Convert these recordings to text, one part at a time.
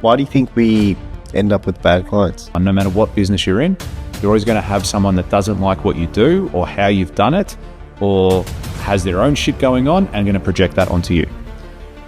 Why do you think we end up with bad clients? No matter what business you're in, you're always going to have someone that doesn't like what you do or how you've done it, or has their own shit going on and going to project that onto you.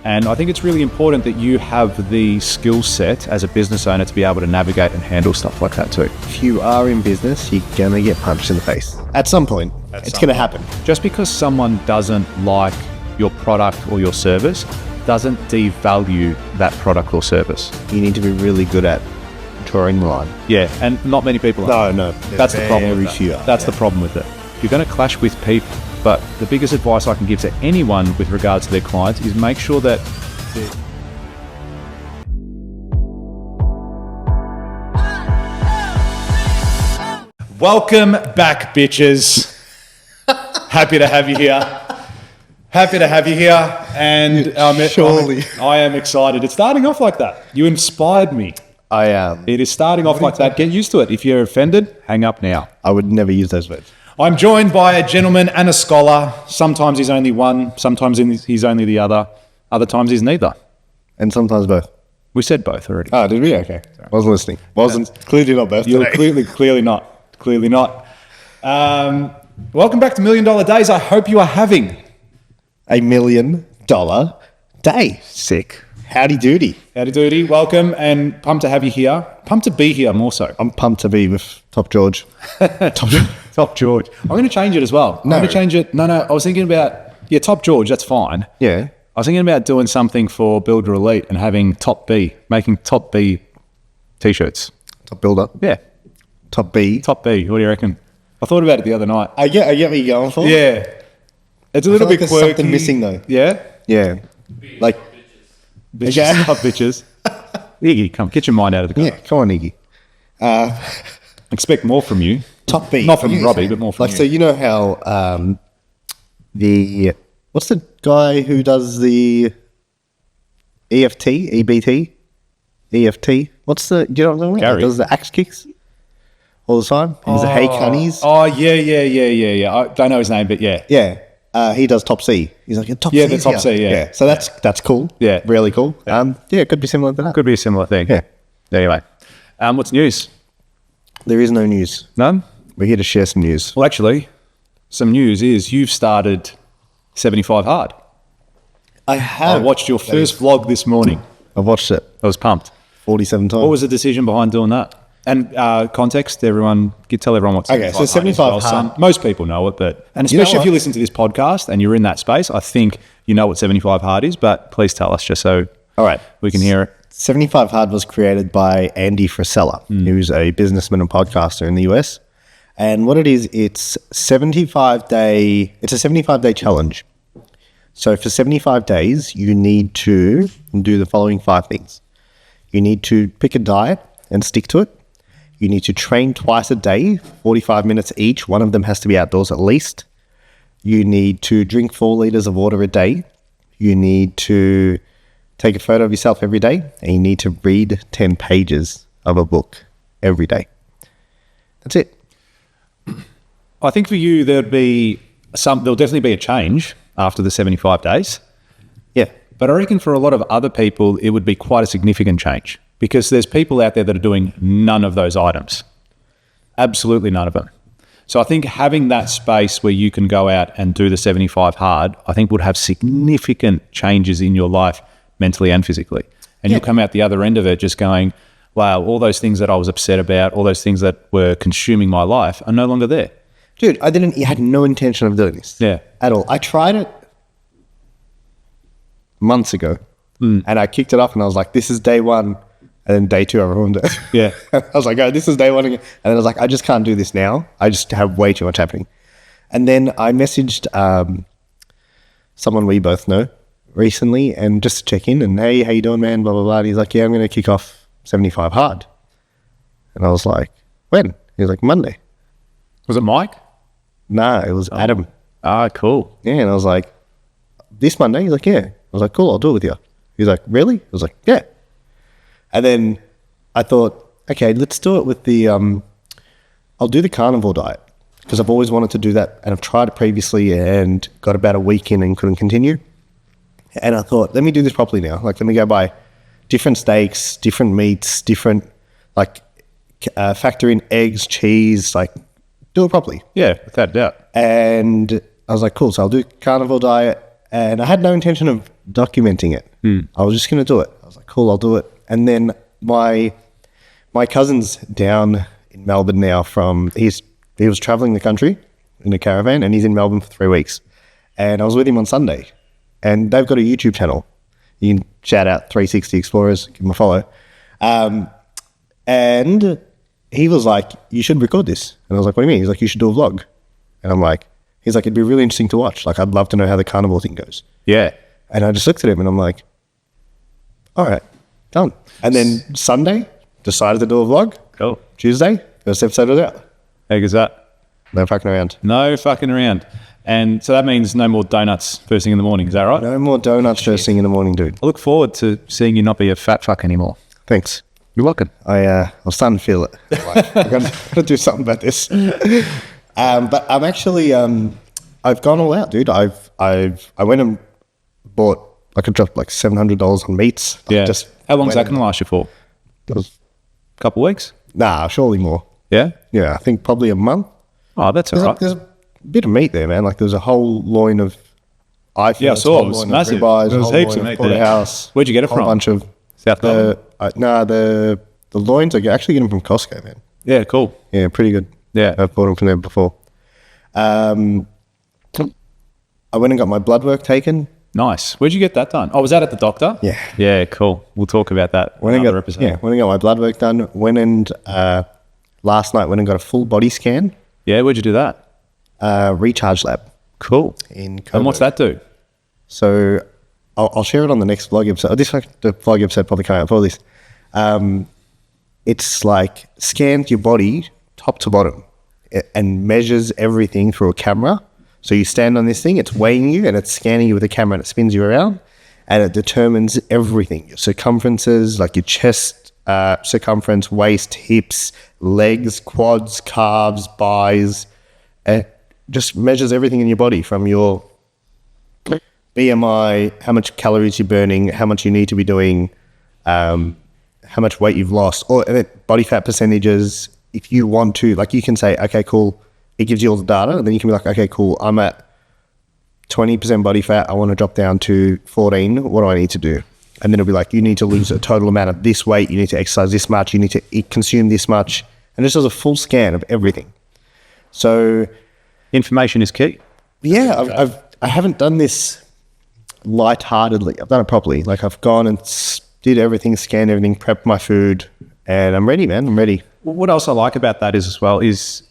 And I think it's really important that you have the skill set as a business owner to be able to navigate and handle stuff like that too. If you are in business, you're going to get punched in the face. At some point, it's going to happen. Just because someone doesn't like your product or your service doesn't devalue that product or service. You need to be really good at drawing the line. Yeah, and not many people are. No. That's the problem with that. That's the problem with it. You're going to clash with people, but the biggest advice I can give to anyone with regards to their clients is make sure that Welcome back, bitches. Happy to have you here. And Surely. I am excited. It's starting off like that. You inspired me. I am. It is starting off like that. Get used to it. If you're offended, hang up now. I would never use those words. I'm joined by a gentleman and a scholar. Sometimes he's only one. Sometimes he's only the other. Other times he's neither. And sometimes both. We said both already. Oh, did we? Okay. Sorry. Wasn't listening. Clearly not both You're today. clearly not. Welcome back to $1 Million Days. I hope you are having $1 million day. sick. Howdy doody. Welcome, and pumped to have you here. Pumped to be here more so. I'm pumped to be with Top George. Top George. I'm going to change it as well. No. I'm going to change it. No. I was thinking about, Top George, that's fine. Yeah. I was thinking about doing something for Builder Elite and having Top B, making Top B t-shirts. Top builder. Yeah. Top B. Top B. What do you reckon? I thought about it the other night. I get what you're going for. Yeah. It's a little bit there's quirky. something missing though. Yeah? Yeah. Like, Bitches. Okay. Top bitches. Iggy, come, get your mind out of the car. yeah, come on, Iggy. Expect more from you. Top B. Not from Robbie, but more from you. So you know how what's the guy who does the EFT, EBT, EFT? What's the? Do you know what I'm talking about? Gary. Does the axe kicks all the time? He's a hey cunnies. Oh, yeah. I don't know his name, but yeah. Yeah. He does top C. He's like top Yeah, C. the top C, yeah. So that's cool. Yeah. Really cool. It could be similar to that. Could be a similar thing. Yeah. Anyway, what's news? There is no news. None? We're here to share some news. Well, actually, some news is you've started 75 Hard. I have. I watched your first vlog this morning. I've watched it I was pumped. 47 times. What was the decision behind doing that? And context, everyone, tell everyone what's Okay, so 75 hard. Most people know it, but and You know especially if what? you listen to this podcast and you're in that space, I think you know what 75 Hard is, but please tell us just so All right. we can hear it. 75 Hard was created by Andy Frisella, who's a businessman and podcaster in the US. And what it is, it's a 75-day challenge. So for 75 days, you need to do the following 5 things. You need to pick a diet and stick to it. You need to train twice a day, 45 minutes each. One of them has to be outdoors at least. You need to drink 4 liters of water a day. You need to take a photo of yourself every day, and you need to read 10 pages of a book every day. That's it. I think for you, there'll definitely be a change after the 75 days. Yeah. But I reckon for a lot of other people, it would be quite a significant change because there's people out there that are doing none of those items. Absolutely none of them. So I think having that space where you can go out and do the 75 Hard, I think would have significant changes in your life mentally and physically. And you'll come out the other end of it just going, wow, all those things that I was upset about, all those things that were consuming my life are no longer there. Dude, I had no intention of doing this. Yeah. At all. I tried it months ago and I kicked it off and I was like, this is day 1. And then day 2, I ruined it. Yeah. I was like, oh, this is day 1 again. And then I was like, I just can't do this now. I just have way too much happening. And then I messaged someone we both know recently and just to check in and, hey, how you doing, man? Blah, blah, blah. And he's like, yeah, I'm going to kick off 75 Hard. And I was like, when? He was like, Monday. Was it Mike? Nah, it was Adam. Ah, cool. Yeah, and I was like, this Monday? He's like, yeah. I was like, cool, I'll do it with you. He's like, really? I was like, yeah. And then I thought, okay, let's do it with the, I'll do the carnivore diet because I've always wanted to do that. And I've tried it previously and got about a week in and couldn't continue. And I thought, let me do this properly now. Like, let me go buy different steaks, different meats, different, like, factor in eggs, cheese, like, do it properly. Yeah, without a doubt. And I was like, cool, so I'll do carnivore diet. And I had no intention of documenting it. I was just going to do it. I was like, cool, I'll do it. And then my cousin's down in Melbourne now he was traveling the country in a caravan, and he's in Melbourne for 3 weeks. And I was with him on Sunday, and they've got a YouTube channel. You can shout out 360 Explorers, give them a follow. And he was like, you should record this. And I was like, what do you mean? He's like, you should do a vlog. And I'm like, he's like, it'd be really interesting to watch. Like, I'd love to know how the carnivore thing goes. Yeah. And I just looked at him and I'm like, all right, done. And then Sunday, decided to do a vlog. Cool. Tuesday, first episode was out. How goes that? No fucking around. No fucking around. And so that means no more donuts first thing in the morning. Is that right? No more donuts first thing in the morning, dude. I look forward to seeing you not be a fat fuck anymore. Thanks. You're welcome. I was starting to feel it. Like, I've got to do something about this. But I'm actually, I've gone all out, dude. I went and bought, I could drop like $700 on meats. Yeah. How long is that going to last you for? A couple of weeks? Nah, surely more. Yeah? Yeah, I think probably a month. Oh, that's all right. There's a bit of meat there, man. Like, there's a whole loin of I saw it was massive. There was heaps of meat there. Where'd you get it from? A bunch of South Melbourne? the loins, I actually get them from Costco, man. Yeah, cool. Yeah, pretty good. Yeah. I've bought them from there before. I went and got my blood work taken. Nice. Where'd you get that done? Oh, was that at the doctor? Yeah. Yeah, cool. We'll talk about that in another episode. Yeah, when I got my blood work done, last night went and got a full body scan. Yeah, where'd you do that? Recharge lab. Cool. In Coburg. And what's that do? So I'll share it on the next vlog episode. The vlog episode probably coming out for this. It's like scans your body top to bottom and measures everything through a camera. So you stand on this thing, it's weighing you and it's scanning you with a camera and it spins you around and it determines everything. Your circumferences, like your chest circumference, waist, hips, legs, quads, calves, thighs. It just measures everything in your body from your BMI, how much calories you're burning, how much you need to be doing, how much weight you've lost, or body fat percentages. If you want to, like, you can say, okay, cool. It gives you all the data, and then you can be like, okay, cool. I'm at 20% body fat. I want to drop down to 14. What do I need to do? And then it'll be like, you need to lose a total amount of this weight. You need to exercise this much. You need to consume this much. And this is a full scan of everything. So information is key. Yeah, I haven't done this lightheartedly. I've done it properly. Like, I've gone and did everything, scanned everything, prepped my food, and I'm ready, man. I'm ready. What else I like about that is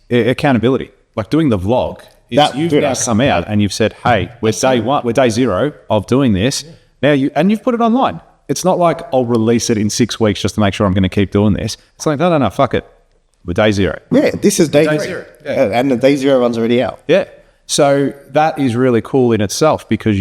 accountability. Like doing the vlog. You've now come out and you've said, hey, we're day zero of doing this. Now you've put it online. It's not like I'll release it in 6 weeks just to make sure I'm going to keep doing this. It's like, no, fuck it. We're day zero. Yeah, this is day zero. Yeah. And the day zero one's already out. Yeah. So that is really cool in itself because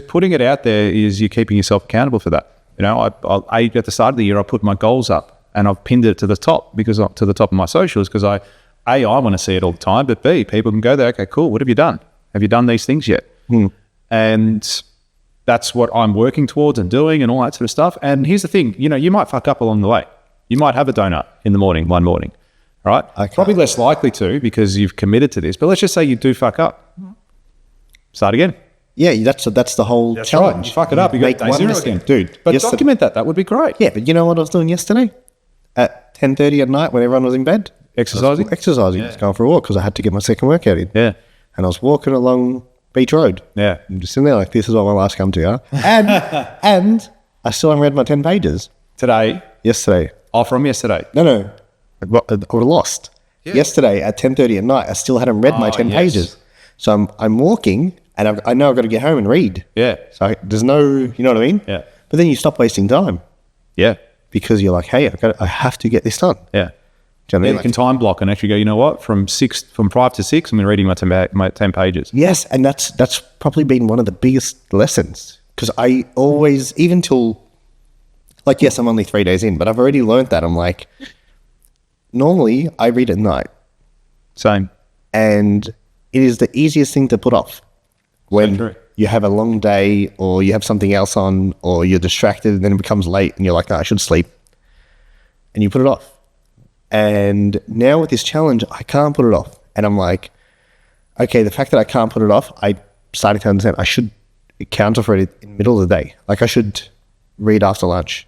putting it out there is you're keeping yourself accountable for that. You know, I at the start of the year, I put my goals up and I've pinned it to the top to the top of my socials because I want to see it all the time, but B, people can go there. Okay, cool. What have you done? Have you done these things yet? And that's what I'm working towards and doing and all that sort of stuff. And here's the thing, you might fuck up along the way. You might have a donut in the morning, one morning, all right? Okay. Probably less likely to because you've committed to this, but let's just say you do fuck up. Start again. Yeah, that's the whole challenge. Right. You fuck it up, you go day zero again. Dude, but document that. That would be great. Yeah, but you know what I was doing yesterday? At 10:30 at night when everyone was in bed? Exercising? Just going for a walk because I had to get my second workout in. Yeah. And I was walking along Beach Road. Yeah. I'm just in there like, this is what my last come to, huh? And I still haven't read my 10 pages. Yesterday. Oh, from yesterday? No. I would have lost. Yeah. Yesterday at 10:30 at night, I still hadn't read my 10 pages. So I'm walking and I know I've got to get home and read. Yeah. So there's no, you know what I mean? Yeah. But then you stop wasting time. Yeah. Because you're like, hey, I have to get this done. Yeah. Do you know what I mean? You can time block and actually go, you know what? From 5 to 6, I'm reading my 10 pages. Yes, and that's probably been one of the biggest lessons. Because I always, even till, like, yes, I'm only 3 days in, but I've already learned that. I'm like, normally I read at night. Same. And it is the easiest thing to put off. When you have a long day or you have something else on or you're distracted and then it becomes late and you're like, no, I should sleep. And you put it off. And now with this challenge, I can't put it off. And I'm like, okay, the fact that I can't put it off, I started to understand I should counter for it in the middle of the day. Like I should read after lunch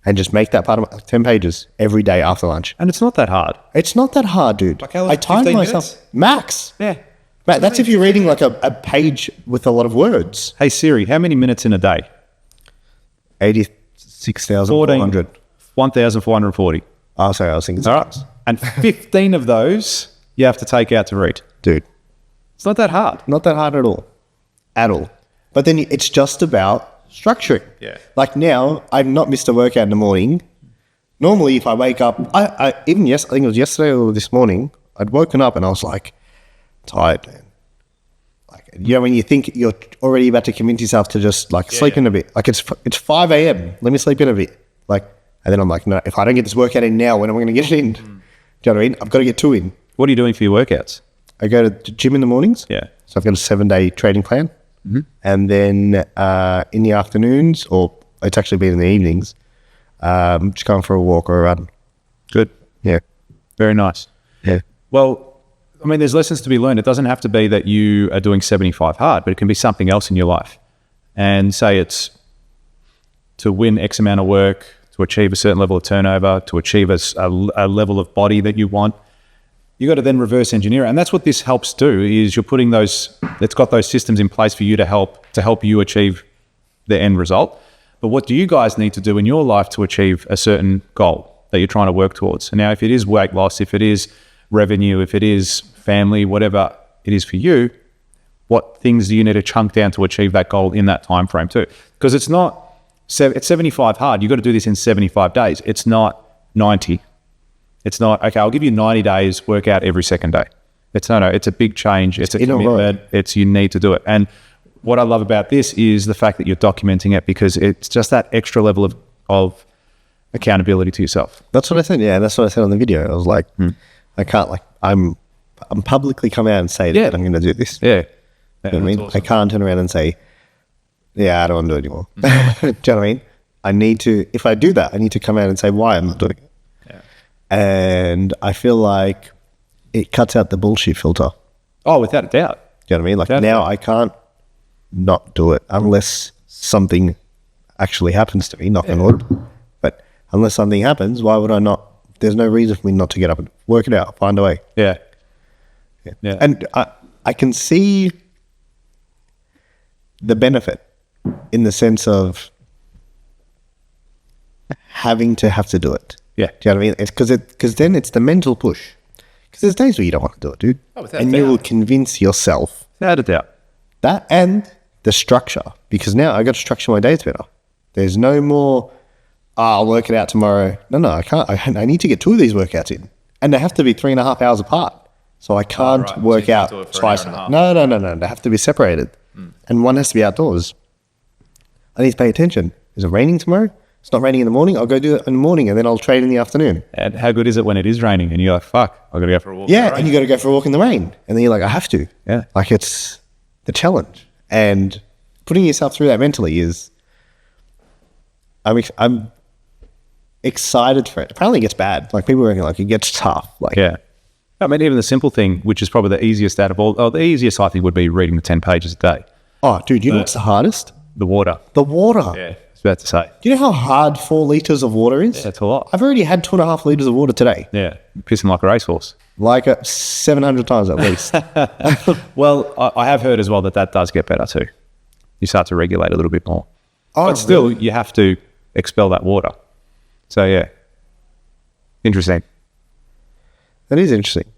and just make that part of my 10 pages every day after lunch. And it's not that hard. It's not that hard, dude. Like how long? I timed 15 myself. minutes? Max. Yeah. Matt, that's if you're reading like a page with a lot of words. Hey Siri, how many minutes in a day? 86,400. 1,440. Oh, sorry, I was thinking. All right. And 15 of those you have to take out to read. Dude, It's not that hard. not that hard at all. At all. But then it's just about structuring. Yeah. Like now, I've not missed a workout in the morning. Normally, if I wake up, I think it was yesterday or this morning, I'd woken up and I was like, tired, man. Like, you know, when you think you're already about to convince yourself to just like sleep in a bit. Like it's 5 a.m. Let me sleep in a bit. Like, and then I'm like, no, if I don't get this workout in now, when am I going to get it in? Do you know what I mean? I've got to get 2 in. What are you doing for your workouts? I go to the gym in the mornings. Yeah. So I've got a 7-day training plan. And then in the afternoons, or it's actually been in the evenings, just going for a walk or a run. Good. Yeah. Very nice. Yeah. Well, I mean, there's lessons to be learned. It doesn't have to be that you are doing 75 hard, but it can be something else in your life. And say it's to win X amount of work, to achieve a certain level of turnover, to achieve a level of body that you want. You got to then reverse engineer it. And that's what this helps do, is you're putting those, it's got those systems in place for you to help you achieve the end result. But what do you guys need to do in your life to achieve a certain goal that you're trying to work towards? And now, if it is weight loss, if it is revenue, if it is family, whatever it is for you, what things do you need to chunk down to achieve that goal in that time frame too? Because it's 75 hard. You've got to do this in 75 days. It's not 90. It's not, okay, I'll give you 90 days, work out every second day. It's it's a big change. It's a commitment. You need to do it. And what I love about this is the fact that you're documenting it, because it's just that extra level of accountability to yourself. That's what I said. Yeah, that's what I said on the video. I was like, I can't, like, I'm publicly come out and say that I'm going to do this. Yeah. You know what I mean? Awesome. I can't turn around and say, yeah, I don't want to do it anymore. Do you know what I mean? I need to, if I do that, I need to come out and say why I'm not doing it. Yeah. And I feel like it cuts out the bullshit filter. Oh, without a doubt. Do you know what I mean? Like now I can't not do it unless something actually happens to me, knock on wood. But unless something happens, why would I not? There's no reason for me not to get up and work it out, find a way. Yeah. Yeah. And I can see the benefit in the sense of having to have to do it. Yeah. Do you know what I mean? It's because then it's the mental push. Because there's days where you don't want to do it, dude. Oh, and you will convince yourself. Without a doubt. That and the structure. Because now I got to structure my days better. There's no more, I'll work it out tomorrow. No, I can't. I need to get 2 of these workouts in. And they have to be 3.5 hours apart. So I can't work out twice. No. They have to be separated. And one has to be outdoors. I need to pay attention. Is it raining tomorrow? It's not raining in the morning. I'll go do it in the morning and then I'll train in the afternoon. And how good is it when it is raining and you're like, fuck, I've got to go for a walk. Yeah, and you got to go for a walk in the rain. And then you're like, I have to. Yeah. Like it's the challenge. And putting yourself through that mentally is, I'm excited for it. Apparently it gets bad. Like people reckon like it gets tough. Like yeah. I mean, even the simple thing, which is probably the easiest out of all, the easiest I think would be reading the 10 pages a day. Oh, dude, you know what's the hardest? The water. The water. Yeah, I was about to say. Do you know how hard 4 litres of water is? Yeah, that's a lot. I've already had 2.5 litres of water today. Yeah, pissing like a racehorse. Like 700 times at least. Well, I have heard as well that does get better too. You start to regulate a little bit more. Oh, but still, you have to expel that water. So, yeah. Interesting. That is interesting.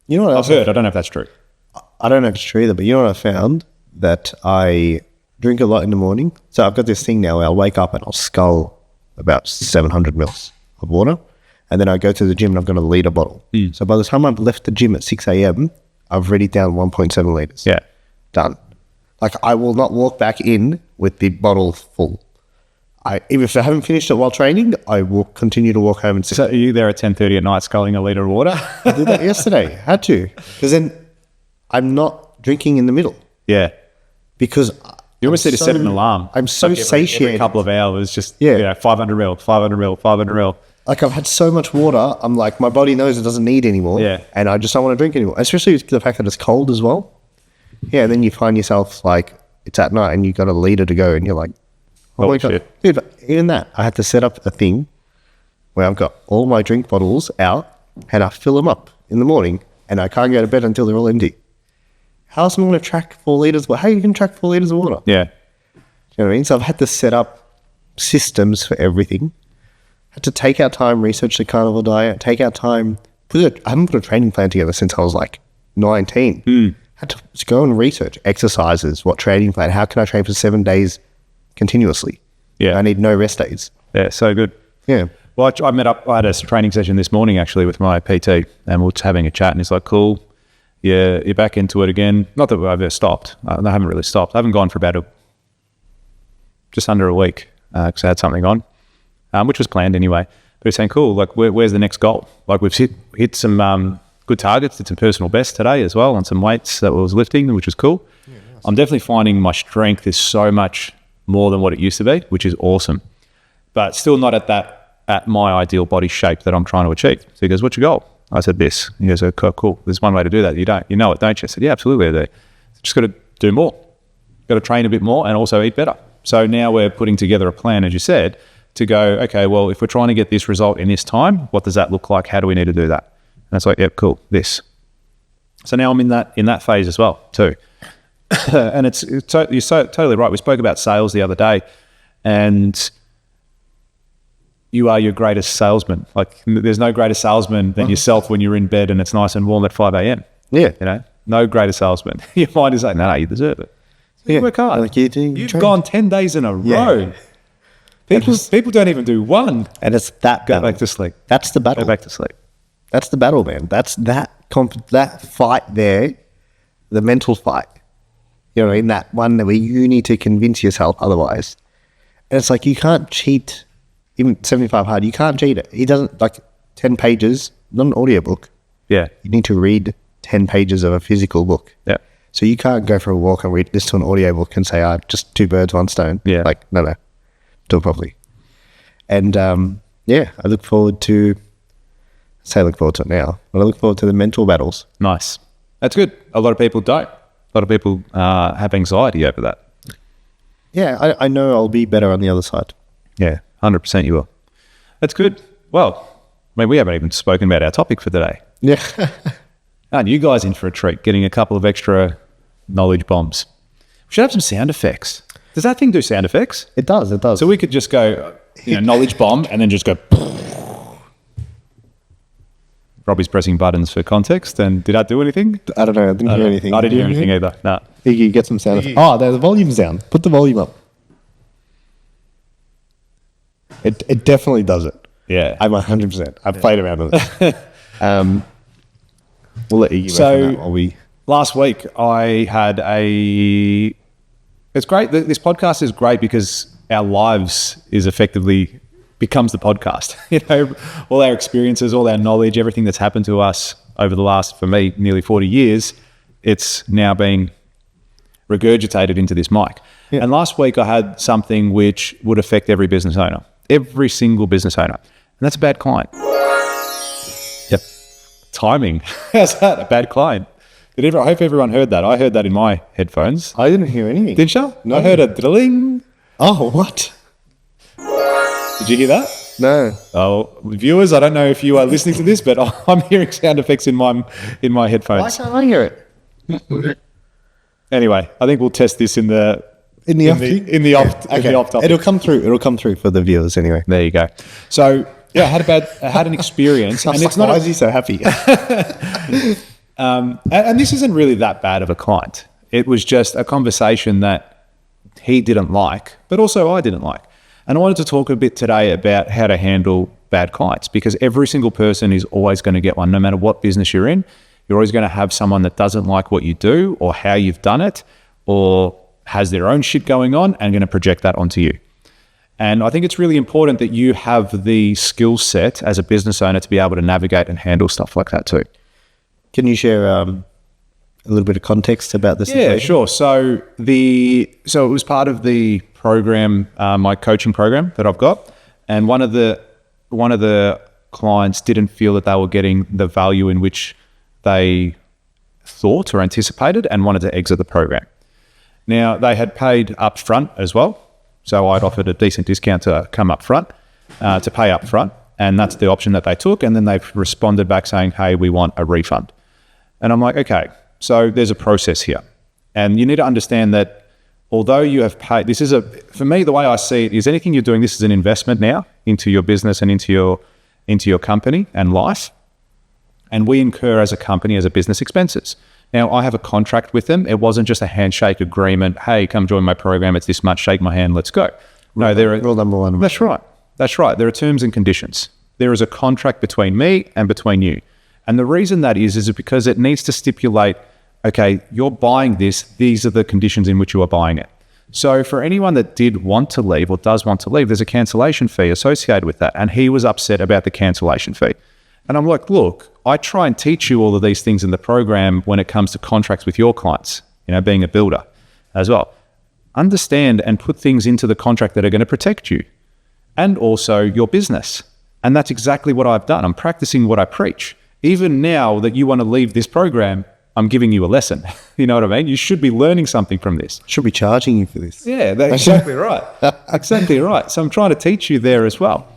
You know what I've heard. I don't know if that's true. I don't know if it's true either, but you know what I found? That I drink a lot in the morning. So I've got this thing now where I'll wake up and I'll scull about 700 mils of water. And then I go to the gym and I've got a litre bottle. So by the time I've left the gym at 6 a.m., I've already down 1.7 litres. Yeah. Done. Like I will not walk back in with the bottle full. Even if I haven't finished it while training, I will continue to walk home and sit. So are you there at 10:30 at night sculling a litre of water? I did that yesterday. Had to. Because then I'm not drinking in the middle. Yeah. Because You almost need to set an alarm. I'm so every satiated. couple of hours, just, 500 mil, 500 mil, 500 mil. Like I've had so much water, I'm like, my body knows it doesn't need anymore. Yeah. And I just don't want to drink anymore. Especially the fact that it's cold as well. Yeah, then you find yourself like, it's at night and you've got a liter to go and you're like, oh my God. Shit. Dude, but even that, I had to set up a thing where I've got all my drink bottles out and I fill them up in the morning and I can't go to bed until they're all empty. How else am I going to track 4 liters? Well, how you can track 4 liters of water? Yeah. You know what I mean? So I've had to set up systems for everything. Had to take out time, research the carnivore diet, take out time. I haven't put a training plan together since I was like 19. Had to just go and research exercises, what training plan, how can I train for 7 days continuously? Yeah. I need no rest days. Yeah, so good. Yeah. Well, I had a training session this morning actually with my PT and we were having a chat and he's like, cool, yeah, you're back into it again. Not that I've ever stopped. I haven't really stopped. I haven't gone for about just under a week because I had something on, which was planned anyway. But he's saying, cool, like where's the next goal? Like we've hit some good targets, did some personal best today as well on some weights that I was lifting, which was cool. Yeah, nice. I'm definitely finding my strength is so much more than what it used to be, which is awesome. But still not at my ideal body shape that I'm trying to achieve. So he goes, what's your goal? I said, this. He goes, oh, cool. There's one way to do that. You know it, don't you? I said, yeah, absolutely I do. Just got to do more. Got to train a bit more and also eat better. So now we're putting together a plan, as you said, to go, okay, well, if we're trying to get this result in this time, what does that look like? How do we need to do that? And it's like, yep, cool, this. So now I'm in that phase as well too. And you're totally right. We spoke about sales the other day and you are your greatest salesman. Like there's no greater salesman than yourself when you're in bed and it's nice and warm at 5 a.m. Yeah. You know, no greater salesman. Your mind is like, no, you deserve it. So you work hard. Like you've gone 10 days in a row. People don't even do one. And it's that Go battle. back to sleep. That's the battle. Go back to sleep. That's the battle, man. That's that fight there, the mental fight. You know what I mean? That one where you need to convince yourself otherwise. And it's like you can't cheat, even 75 hard, you can't cheat it. He doesn't, like 10 pages, not an audiobook. Yeah. You need to read 10 pages of a physical book. Yeah. So you can't go for a walk and read this to an audiobook and say, just 2 birds, 1 stone. Yeah. Like, no. Do it properly. And I look forward to it now, but I look forward to the mental battles. Nice. That's good. A lot of people don't. A lot of people have anxiety over that. Yeah, I know I'll be better on the other side. Yeah, 100% you will. That's good. Well, I mean, we haven't even spoken about our topic for today. Yeah. Aren't you guys in for a treat, getting a couple of extra knowledge bombs? We should have some sound effects. Does that thing do sound effects? It does. So we could just go, knowledge bomb and then just go. Robbie's pressing buttons for context. And did that do anything? I don't know. I didn't hear anything. I didn't hear anything either. No. You get some sound. Oh, there's the volume's down. Put the volume up. It definitely does it. Yeah. I'm 100%. I've played around with it. We'll let you So that while we... last week I had it's great. This podcast is great because our lives is effectively becomes the podcast. All our experiences, all our knowledge, everything that's happened to us over the last, for me, nearly 40 years, it's now being regurgitated into this mic. Yeah. And last week I had something which would affect every business owner, every single business owner. And that's a bad client. Yep. Timing. How's that? A bad client. I hope everyone heard that. I heard that in my headphones. I didn't hear anything. Didn't you? No. I heard a drilling. Oh, what? Did you hear that? No. Oh, viewers, I don't know if you are listening to this, but I'm hearing sound effects in my headphones. Why can't I hear it? Anyway, I think we'll test this in the off topic. It'll come through. It'll come through for the viewers anyway. There you go. So yeah, I had an experience, and it's not. Why is he so happy? And this isn't really that bad of a client. It was just a conversation that he didn't like, but also I didn't like. And I wanted to talk a bit today about how to handle bad clients, because every single person is always going to get one. No matter what business you're in, you're always going to have someone that doesn't like what you do or how you've done it, or has their own shit going on and going to project that onto you. And I think it's really important that you have the skill set as a business owner to be able to navigate and handle stuff like that too. Can you share a little bit of context about this? Yeah, sure. So it was part of the program, my coaching program that I've got, and one of the clients didn't feel that they were getting the value in which they thought or anticipated, and wanted to exit the program. Now, they had paid up front as well, so I'd offered a decent discount to come up front, to pay up front, and that's the option that they took. And then they've responded back saying, hey, we want a refund. And I'm like, okay, so there's a process here. And you need to understand that although you have paid, for me, the way I see it is anything you're doing, this is an investment now into your business and into your company and life. And we incur as a company, as a business, expenses. Now, I have a contract with them. It wasn't just a handshake agreement. Hey, come join my program. It's this much. Shake my hand. Let's go. No, rule number one. That's right. That's right. There are terms and conditions. There is a contract between me and between you. And the reason that is because it needs to stipulate, okay, you're buying this. These are the conditions in which you are buying it. So for anyone that did want to leave or does want to leave, there's a cancellation fee associated with that. And he was upset about the cancellation fee. And I'm like, look, I try and teach you all of these things in the program when it comes to contracts with your clients, being a builder as well. Understand and put things into the contract that are going to protect you and also your business. And that's exactly what I've done. I'm practicing what I preach. Even now that you want to leave this program, I'm giving you a lesson. You know what I mean? You should be learning something from this. Should be charging you for this. Yeah, that's exactly right. Exactly right. So I'm trying to teach you there as well.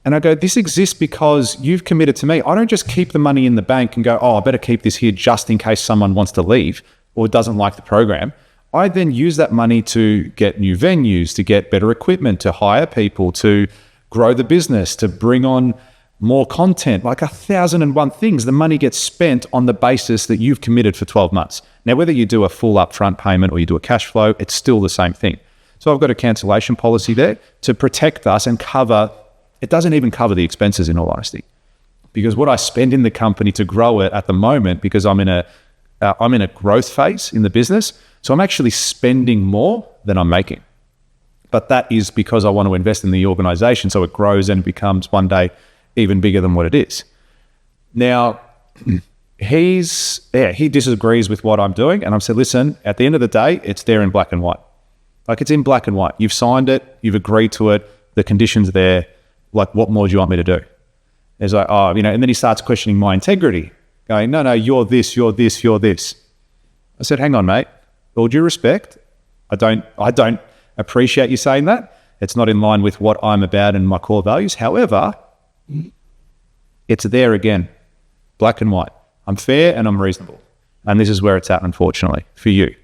And I go, this exists because you've committed to me. I don't just keep the money in the bank and go, oh, I better keep this here just in case someone wants to leave or doesn't like the program. I then use that money to get new venues, to get better equipment, to hire people, to grow the business, to bring on more content, like 1,001 things. The money gets spent on the basis that you've committed for 12 months. Now, whether you do a full upfront payment or you do a cash flow, it's still the same thing. So I've got a cancellation policy there to protect us and cover. It doesn't even cover the expenses, in all honesty, because what I spend in the company to grow it at the moment, because I'm in a growth phase in the business, so I'm actually spending more than I'm making. But that is because I want to invest in the organization so it grows and becomes one day even bigger than what it is. Now, he disagrees with what I'm doing, and I've said, listen, at the end of the day, it's there in black and white. Like, it's in black and white. You've signed it, you've agreed to it, the conditions are there. Like, what more do you want me to do? It's like, oh, and then he starts questioning my integrity, going, no, you're this, you're this, you're this. I said, hang on, mate. With all due respect, I don't appreciate you saying that. It's not in line with what I'm about and my core values. However, it's there again, black and white. I'm fair and I'm reasonable. And this is where it's at, unfortunately, for you.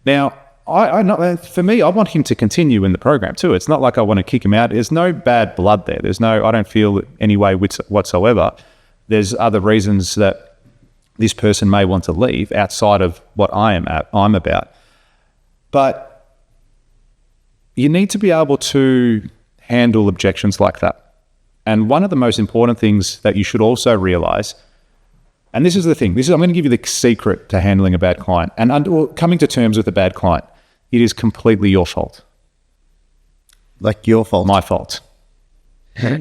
Now, for me, I want him to continue in the program too. It's not like I want to kick him out. There's no bad blood there. I don't feel any way whatsoever. There's other reasons that this person may want to leave outside of what I'm about. But you need to be able to handle objections like that. And one of the most important things that you should also realize, and this is the thing, I'm going to give you the secret to handling a bad client and coming to terms with a bad client. It is completely your fault. Like your fault? My fault.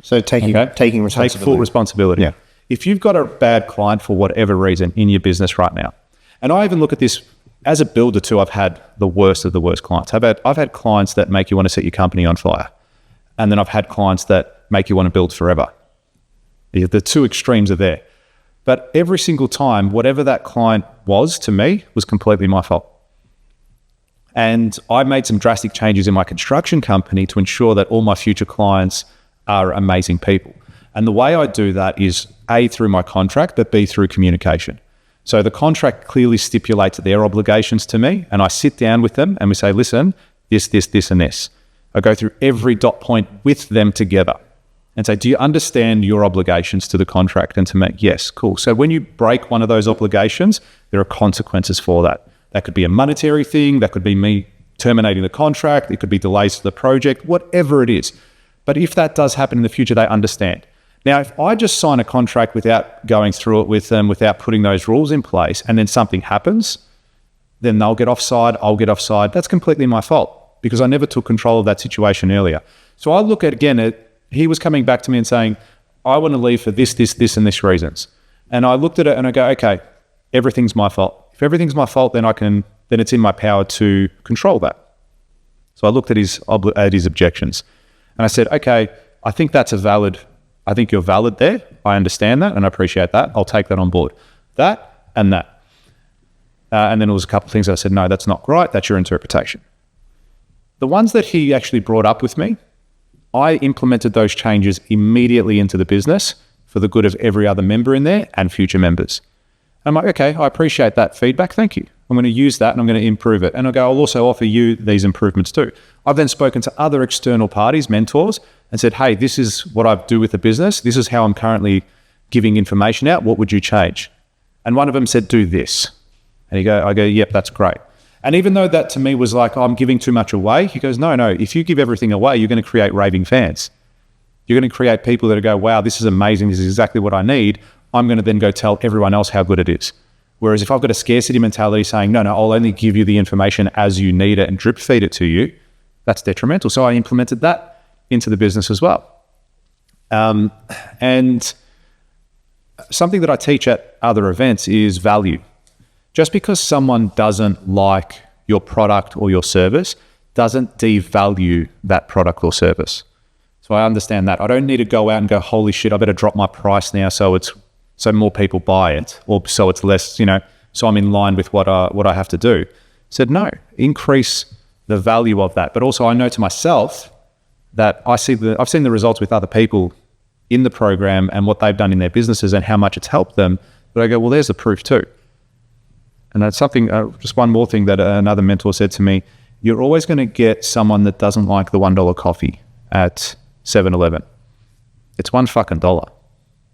So taking responsibility. Take full responsibility. Yeah. If you've got a bad client for whatever reason in your business right now, and I even look at this as a builder too, I've had the worst of the worst clients. I've had clients that make you want to set your company on fire. And then I've had clients that make you want to build forever. The two extremes are there. But every single time, whatever that client was to me was completely my fault. And I made some drastic changes in my construction company to ensure that all my future clients are amazing people. And the way I do that is A, through my contract, but B, through communication. So the contract clearly stipulates their obligations to me, and I sit down with them and we say, listen, this, and this. I go through every dot point with them together and say, do you understand your obligations to the contract and to me? Yes, cool. So when you break one of those obligations, there are consequences for that. That could be a monetary thing. That could be me terminating the contract. It could be delays to the project, whatever it is. But if that does happen in the future, they understand. Now, if I just sign a contract without going through it with them, without putting those rules in place, and then something happens, then they'll get offside, I'll get offside. That's completely my fault because I never took control of that situation earlier. So I look at, again, he was coming back to me and saying, I want to leave for this, and this reasons. And I looked at it and I go, okay, everything's my fault. If If everything's my fault, then it's in my power to control that. So I looked at his objections and I said, okay, I think you're valid there. I understand that and I appreciate that. I'll take that on board. That and that. And then there was a couple of things I said, no, that's not right. That's your interpretation. The ones that he actually brought up with me, I implemented those changes immediately into the business for the good of every other member in there and future members. I'm like, okay, I appreciate that feedback. Thank you. I'm going to use that and I'm going to improve it. And I'll also offer you these improvements too. I've then spoken to other external parties, mentors, and said, hey, this is what I do with the business. This is how I'm currently giving information out. What would you change? And one of them said, do this. And I go, yep, that's great. And even though that to me was like, oh, I'm giving too much away, he goes, no, if you give everything away, you're going to create raving fans. You're going to create people that go, wow, this is amazing. This is exactly what I need. I'm going to then go tell everyone else how good it is. Whereas if I've got a scarcity mentality saying, no, I'll only give you the information as you need it and drip feed it to you, that's detrimental. So I implemented that into the business as well. And something that I teach at other events is value. Just because someone doesn't like your product or your service doesn't devalue that product or service. So I understand that. I don't need to go out and go, holy shit, I better drop my price now so more people buy it, or so it's less, so I'm in line with what I have to do. Said, no, increase the value of that. But also I know to myself that I've seen the results with other people in the program and what they've done in their businesses and how much it's helped them. But I go, well, there's the proof too. And that's something, just one more thing that another mentor said to me, you're always going to get someone that doesn't like the $1 coffee at 7-Eleven. It's $1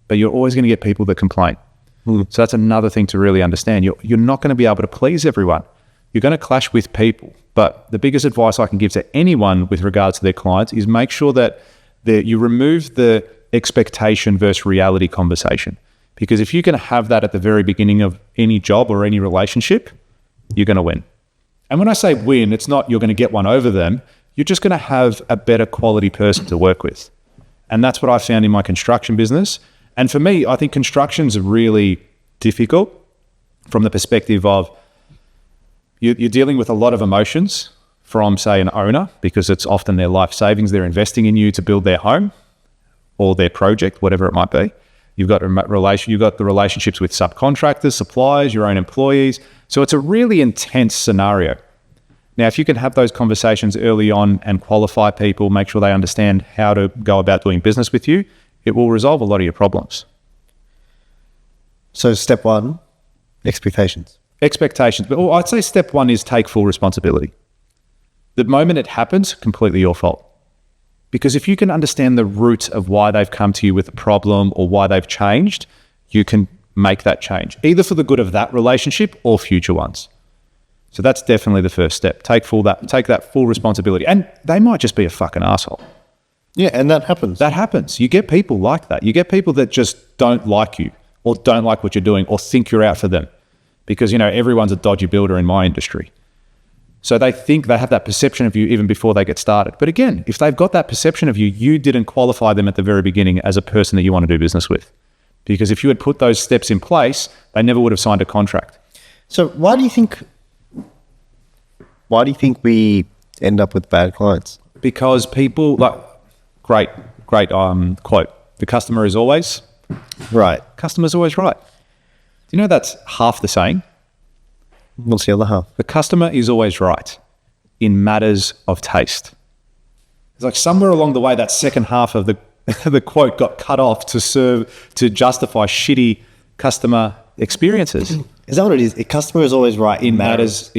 but you're always going to get people that complain. So that's another thing to really understand. You're not going to be able to please everyone. You're going to clash with people. But the biggest advice I can give to anyone with regards to their clients is make sure that you remove the expectation versus reality conversation. Because if you can have that at the very beginning of any job or any relationship, you're going to win. And when I say win, it's not you're going to get one over them. You're just going to have a better quality person to work with. And that's what I found in my construction business. And for me, I think construction's really difficult from the perspective of you're dealing with a lot of emotions from, say, an owner, because it's often their life savings. They're investing in you to build their home or their project, whatever it might be. You've got the relationships with subcontractors, suppliers, your own employees. So it's a really intense scenario. Now, if you can have those conversations early on and qualify people, make sure they understand how to go about doing business with you, it will resolve a lot of your problems. So step one, expectations. Expectations. But I'd say step one is take full responsibility. The moment it happens, completely your fault. Because if you can understand the root of why they've come to you with a problem or why they've changed, you can make that change, either for the good of that relationship or future ones. So that's definitely the first step. Take that full responsibility. And they might just be a fucking asshole. Yeah, and that happens. That happens. You get people like that. You get people that just don't like you or don't like what you're doing or think you're out for them. Because, everyone's a dodgy builder in my industry. So they think they have that perception of you even before they get started. But again, if they've got that perception of you, you didn't qualify them at the very beginning as a person that you want to do business with. Because if you had put those steps in place, they never would have signed a contract. So why do you think we end up with bad clients? Because people, great quote, the customer is always right. Customer's always right. Do you know that's half the saying? What's the other half? The customer is always right in matters of taste. It's like somewhere along the way, that second half of the quote got cut off to justify shitty customer experiences. Is that what it is? A customer is always right in matters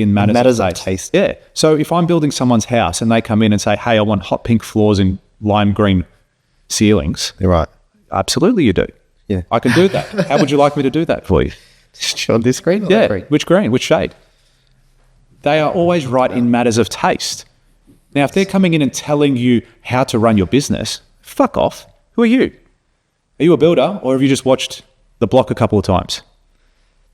of taste. Yeah. So if I'm building someone's house and they come in and say, hey, I want hot pink floors and lime green ceilings. They're right. Absolutely you do. Yeah. I can do that. How would you like me to do that for you? On this green? Yeah. Which green? Which shade? They are always right in matters of taste. Now, if they're coming in and telling you how to run your business, fuck off. Who are you? Are you a builder or have you just watched The Block a couple of times?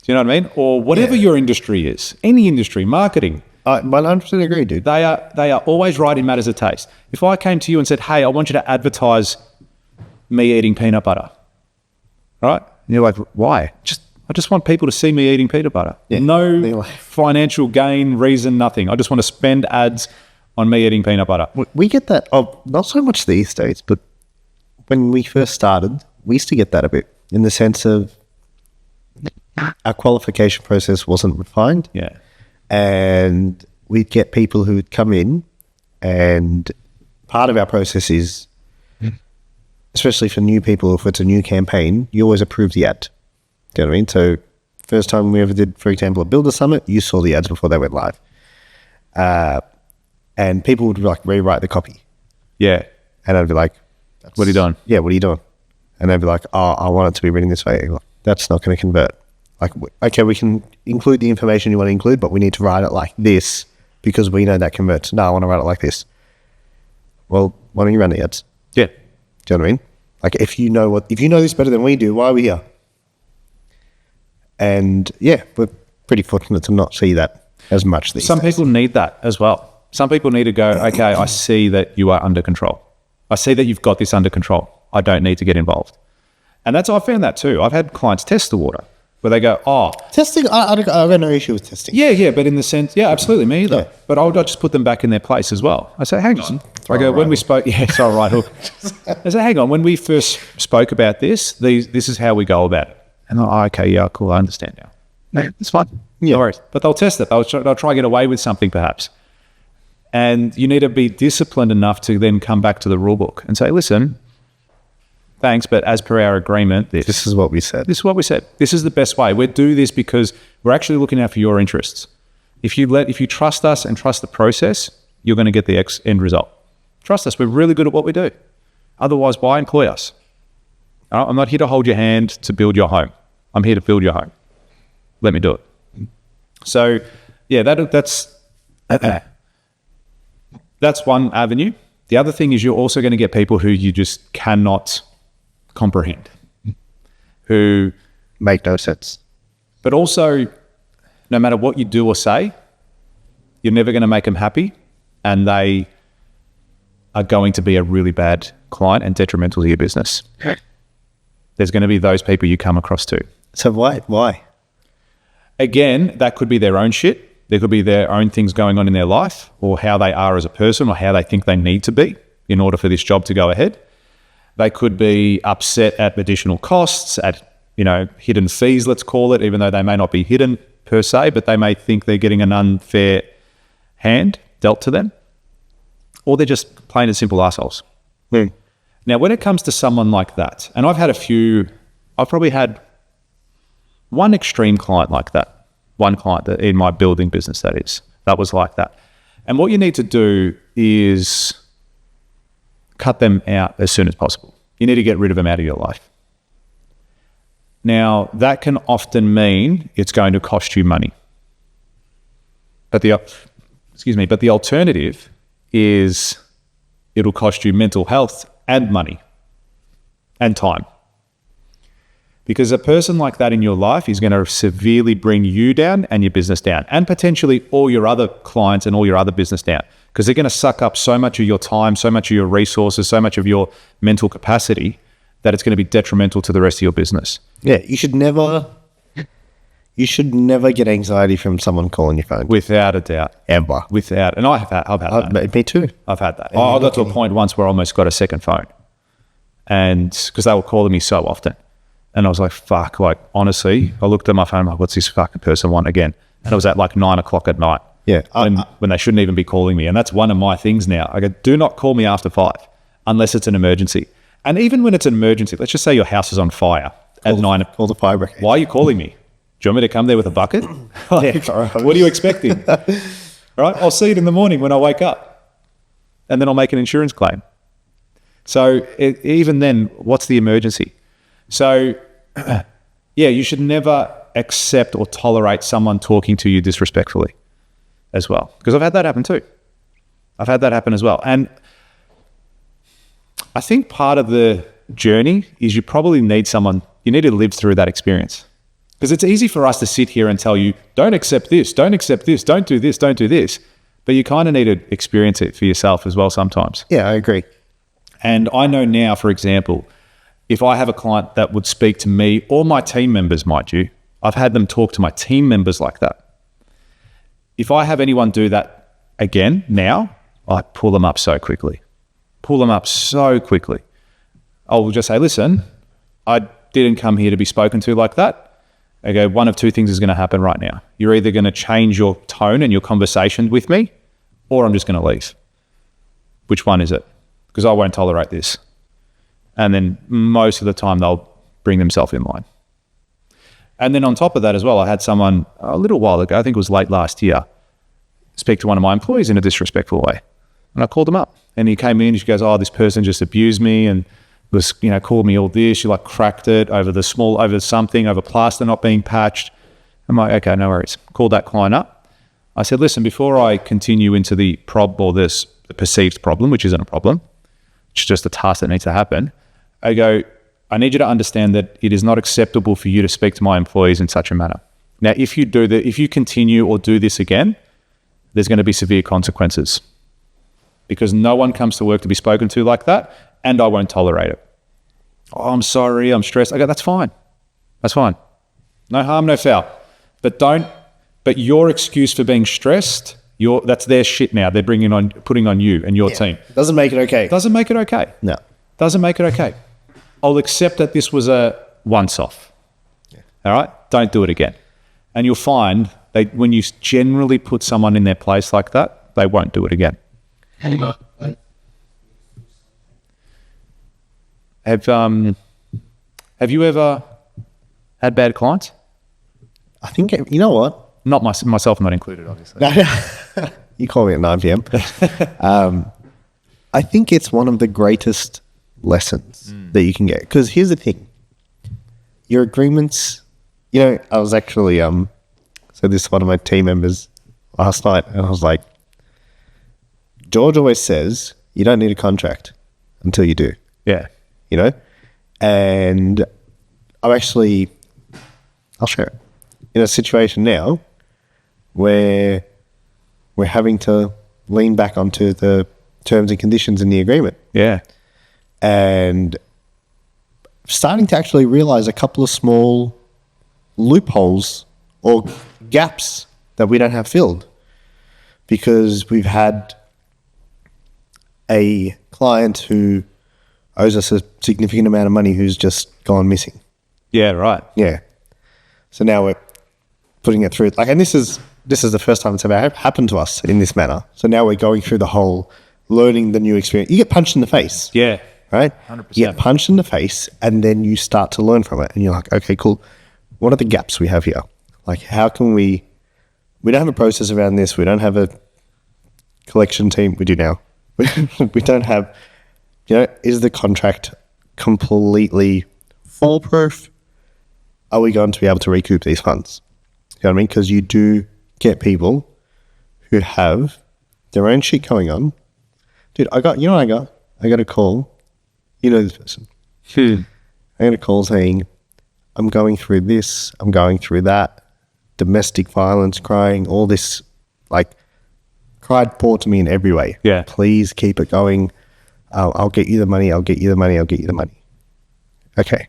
Do you know what I mean? Or whatever your industry is, any industry, marketing. I 100% agree, dude. They are always right in matters of taste. If I came to you and said, hey, I want you to advertise me eating peanut butter, right? And you're like, why? Just I just want people to see me eating peanut butter. Yeah. No financial gain, reason, nothing. I just want to spend ads on me eating peanut butter. We get that, not so much these days, but when we first started, we used to get that a bit in the sense of our qualification process wasn't refined. Yeah. And we'd get people who would come in, and part of our process is, especially for new people, if it's a new campaign, you always approve the ad. Do you know what I mean? So first time we ever did, for example, a Builder Summit, you saw the ads before they went live. And people would like rewrite the copy. Yeah. And I'd be like, what are you doing? Yeah, what are you doing? And they'd be like, oh, I want it to be written this way. Like, that's not going to convert. Like, okay, we can include the information you want to include, but we need to write it like this because we know that converts. No, I want to write it like this. Well, why don't you run the ads? Yeah. Do you know what I mean? Like, if you know this better than we do, why are we here? And yeah, we're pretty fortunate to not see that as much these Some days. people need that as well. Some people need to go, okay, I see that you are under control. I see that you've got this under control. I don't need to get involved. And I found that too. I've had clients test the water where they go, oh. Testing, I've got no issue with testing. Yeah, but in the sense, yeah, absolutely, me either. Yeah. But I'll just put them back in their place as well. I say, hang on. I go, when we spoke, yeah, it's all right, hook. I say, hang on, when we first spoke about this, this is how we go about it. And they're, oh, okay, yeah, cool, I understand now. No, it's fine. Yeah. No worries. But they'll test it. They'll try to get away with something perhaps. And you need to be disciplined enough to then come back to the rule book and say, listen, thanks, but as per our agreement, This is what we said. This is what we said. This is the best way. We do this because we're actually looking out for your interests. If you trust us and trust the process, you're going to get the end result. Trust us. We're really good at what we do. Otherwise, why employ us? I'm not here to hold your hand to build your home. I'm here to build your home. Let me do it. So, yeah, that's one avenue. The other thing is you're also going to get people who you just cannot comprehend, who Make no sense. but also no matter what you do or say, you're never going to make them happy, and they are going to be a really bad client and detrimental to your business. There's going to be those people you come across too. So why? Again, that could be their own shit. There could be their own things going on in their life, or how they are as a person, or how they think they need to be in order for this job to go ahead. They could be upset at additional costs, at hidden fees, let's call it, even though they may not be hidden per se, but they may think they're getting an unfair hand dealt to them, or they're just plain and simple assholes. Mm. Now, when it comes to someone like that, and I've probably had one extreme client like that, one client that in my building business that was like that. And what you need to do is cut them out as soon as possible. You need to get rid of them out of your life. Now, that can often mean it's going to cost you money. But the alternative is it'll cost you mental health and money and time. Because a person like that in your life is going to severely bring you down and your business down, and potentially all your other clients and all your other business down, because they're going to suck up so much of your time, so much of your resources, so much of your mental capacity that it's going to be detrimental to the rest of your business. Yeah, you should never get anxiety from someone calling your phone. Without a doubt. Ever. And I've had that. Me too. I've had that. I got to a point once where I almost got a second phone, and because they were calling me so often. And I was like, fuck, like, honestly, I looked at my phone, I'm like, what's this fucking person want again? And it was at like 9:00 at night. Yeah. When they shouldn't even be calling me. And that's one of my things now. I go, do not call me after 5 unless it's an emergency. And even when it's an emergency, let's just say your house is on fire at 9. Call the fire brigade. Why are you calling me? Do you want me to come there with a bucket? Like, what are you expecting? All right, I'll see it in the morning when I wake up. And then I'll make an insurance claim. So even then, what's the emergency? So, yeah, you should never accept or tolerate someone talking to you disrespectfully as well. Because I've had that happen too. I've had that happen as well. And I think part of the journey is you probably need you need to live through that experience. Because it's easy for us to sit here and tell you, don't accept this, don't accept this, don't do this, don't do this. But you kind of need to experience it for yourself as well sometimes. Yeah, I agree. And I know now, for example, if I have a client that would speak to me or my team members, mind you, I've had them talk to my team members like that. If I have anyone do that again now, I pull them up so quickly. I'll just say, listen, I didn't come here to be spoken to like that. I go, one of two things is going to happen right now. You're either going to change your tone and your conversation with me, or I'm just going to leave. Which one is it? Because I won't tolerate this. And then most of the time they'll bring themselves in line. And then on top of that as well, I had someone a little while ago, I think it was late last year, speak to one of my employees in a disrespectful way. And I called him up and he came in, she goes, oh, this person just abused me and was, called me all this. She cracked it over something, over plaster not being patched. I'm like, okay, no worries. Called that client up. I said, listen, before I continue into the the perceived problem, which isn't a problem, it's just a task that needs to happen. I go, I need you to understand that it is not acceptable for you to speak to my employees in such a manner. Now, if you continue or do this again, there's going to be severe consequences because no one comes to work to be spoken to like that, and I won't tolerate it. Oh, I'm sorry, I'm stressed. I go, that's fine. That's fine. No harm, no foul. But your excuse for being stressed, that's their shit now. They're putting on you and your team. Doesn't make it okay. Doesn't make it okay. No. Doesn't make it okay. I'll accept that this was a once-off. Yeah. All right? Don't do it again. And you'll find when you generally put someone in their place like that, they won't do it again. Have you ever had bad clients? I think, you know what? Not myself not included, obviously. You call me at 9 p.m. I think it's one of the greatest lessons that you can get. Because here's the thing. Your agreements, I was actually, so this is one of my team members last night, and I was like, George always says, you don't need a contract until you do. Yeah. And I'll share it. In a situation now where we're having to lean back onto the terms and conditions in the agreement. Yeah. And starting to actually realize a couple of small loopholes or gaps that we don't have filled because we've had a client who owes us a significant amount of money who's just gone missing. Yeah, right. Yeah. So now we're putting it through, and this is the first time it's ever happened to us in this manner. So now we're going through the whole learning the new experience. You get punched in the face. Yeah. Right? 100%. You get punched in the face and then you start to learn from it. And you're like, okay, cool. What are the gaps we have here? How can we don't have a process around this. We don't have a collection team. We do now. We don't have, is the contract completely foolproof? Are we going to be able to recoup these funds? You know what I mean? Because you do get people who have their own shit going on. Dude, I got a call. You know this person. I got a call saying, I'm going through this, I'm going through that, domestic violence, crying, all this, cried poor to me in every way. Yeah. Please keep it going. I'll get you the money, I'll get you the money. Okay,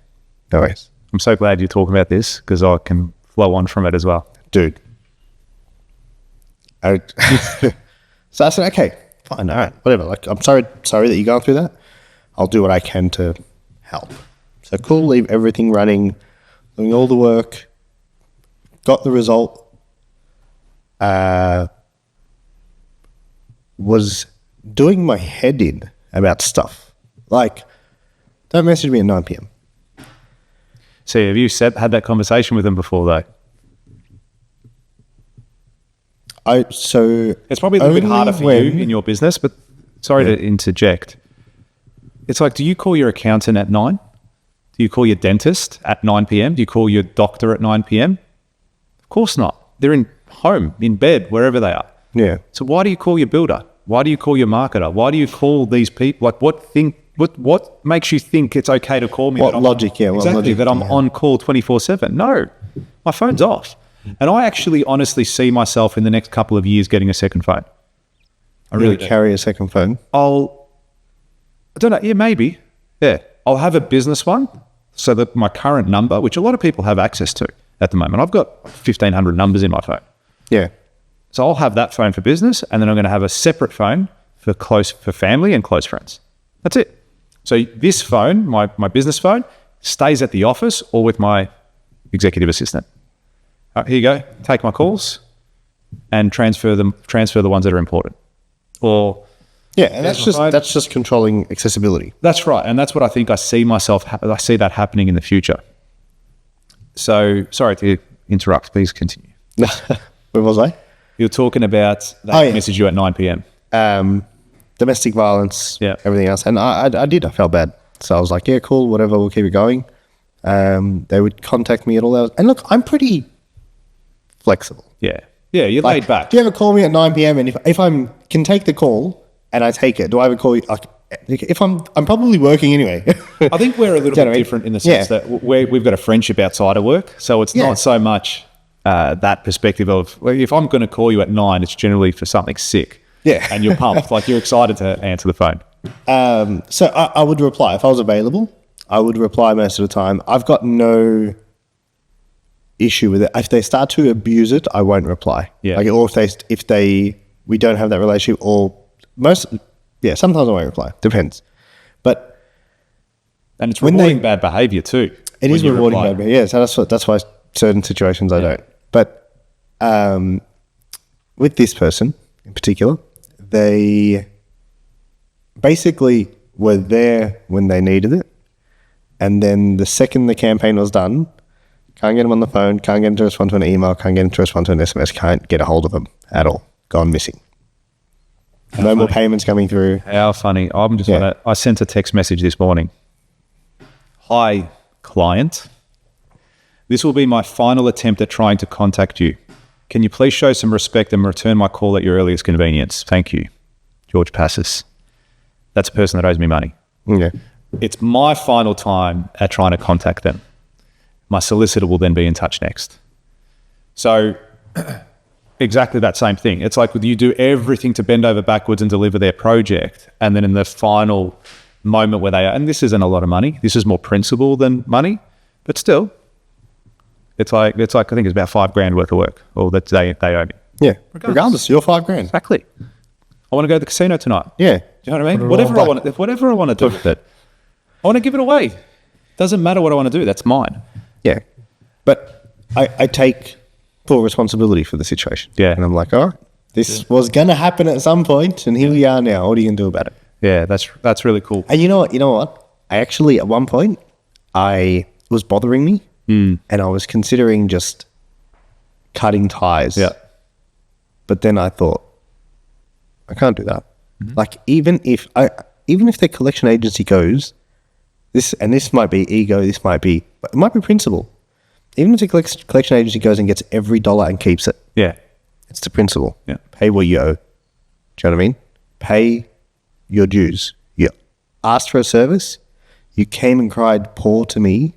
no worries. I'm so glad you're talking about this because I can flow on from it as well. Dude. So I said, okay, fine, all right, whatever. I'm sorry that you're going through that. I'll do what I can to help. So cool, leave everything running, doing all the work, got the result, was doing my head in about stuff. Don't message me at 9 p.m. So have you had that conversation with them before though? It's probably a little bit harder for you in your business, but sorry to interject. It's do you call your accountant at 9? Do you call your dentist at 9 p.m.? Do you call your doctor at 9 p.m.? Of course not. They're in home, in bed, wherever they are. Yeah. So why do you call your builder? Why do you call your marketer? Why do you call these people? What makes you think it's okay to call me? What logic, yeah. Exactly, that I'm on call 24/7. No, my phone's off. And I actually honestly see myself in the next couple of years getting a second phone. I really do. Carry a second phone? I don't know, yeah, maybe. Yeah, I'll have a business one so that my current number, which a lot of people have access to, at the moment. I've got 1,500 numbers in my phone. Yeah. So I'll have that phone for business, and then I'm going to have a separate phone for family and close friends. That's it. So this phone, my business phone, stays at the office or with my executive assistant. Here you go. Take my calls and transfer the ones that are important. Or yeah, and that's just controlling accessibility. That's right, and that's what I think I see that happening in the future. So sorry to interrupt. Please continue. Where was I? You're talking about that message you at 9 p.m. Domestic violence, Yeah. everything else. And I felt bad. So I was like, yeah, cool, whatever, we'll keep it going. They would contact me at all hours. And look, I'm pretty flexible. Yeah. Yeah, you're laid back. Do you ever call me at 9 p.m. and if I can take the call and I take it, do I ever call you? If I'm probably working anyway. I think we're a little bit different in the sense that we've got a friendship outside of work. So it's not so much that perspective of, well, if I'm going to call you at 9, it's generally for something sick. Yeah. And you're pumped. Like you're excited to answer the phone. So I would reply. If I was available, I would reply most of the time. I've got no issue with it. If they start to abuse it, I won't reply. Yeah. Like, or if we don't have that relationship, or sometimes I won't reply. Depends. And it's rewarding bad behavior too. It is rewarding bad behavior. Yeah. So that's why certain situations I don't. But with this person in particular, they basically were there when they needed it. And then the second the campaign was done, can't get them on the phone, can't get them to respond to an email, can't get them to respond to an SMS, can't get a hold of them at all. Gone missing. No more payments coming through. How funny. I sent a text message this morning. Hi, client. This will be my final attempt at trying to contact you. Can you please show some respect and return my call at your earliest convenience? Thank you. George Passis. That's a person that owes me money. Yeah. It's my final time at trying to contact them. My solicitor will then be in touch next. So exactly that same thing. It's like you do everything to bend over backwards and deliver their project. And then in the final moment where they are, and this isn't a lot of money. This is more principle than money, but still, it's like I think it's about $5,000 worth of work, or that they owe me. Yeah. Regardless, you're $5,000. Exactly. I want to go to the casino tonight. Yeah. Do you know what I mean? Whatever I want to do with it, I want to give it away. Doesn't matter what I want to do. That's mine. Yeah. But I take full responsibility for the situation. Yeah. And I'm like, all right, this was going to happen at some point, and here we are now. What are you going to do about it? Yeah, that's really cool. And you know what? I actually, at one point, it was bothering me, and I was considering just cutting ties. Yeah. But then I thought, I can't do that. Mm-hmm. Like, even if the collection agency goes, this might be ego, it might be principle. Even if the collection agency goes and gets every dollar and keeps it, it's the principle. Yeah. Pay what you owe. Do you know what I mean? Pay your dues. You asked for a service, you came and cried poor to me,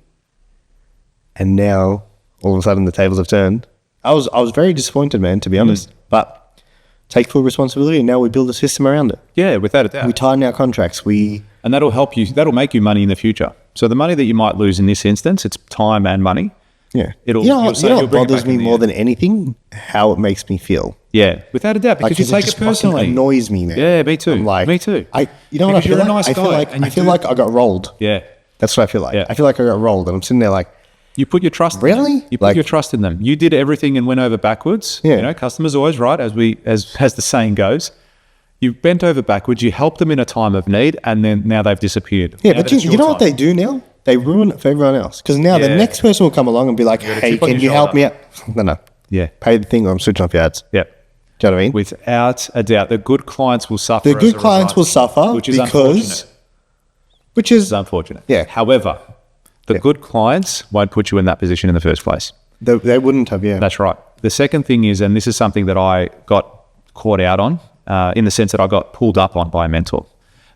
and now all of a sudden the tables have turned. I was very disappointed, man, to be honest. But take full responsibility, and now we build a system around it. Yeah, without a doubt. We tighten our contracts. And that'll help you. That'll make you money in the future. So the money that you might lose in this instance, it's time and money. Yeah. What bothers me more than anything? How it makes me feel. Yeah, without a doubt, because you take it personally. It annoys me, man. Yeah, me too. I'm like, me too. You know what I feel you're like? a nice guy. I feel like I got rolled. Yeah. That's what I feel like. Yeah. I feel like I got rolled, and I'm sitting there like, you put your trust in them. You put your trust in them. You did everything and went over backwards. Yeah. You know, customers always right, as the saying goes. You bent over backwards, you helped them in a time of need, and then now they've disappeared. Yeah, but you know what they do now? They ruin it for everyone else. Because now the next person will come along and be like, hey, can you help me out? No. Yeah. Pay the thing or I'm switching off your ads. Yeah. Do you know what I mean? Without a doubt. The good clients will suffer. The good clients will suffer which is unfortunate. Which is unfortunate. Yeah. However, the good clients won't put you in that position in the first place. They wouldn't have, yeah. That's right. The second thing is, and this is something that I got caught out on, in the sense that I got pulled up on by a mentor.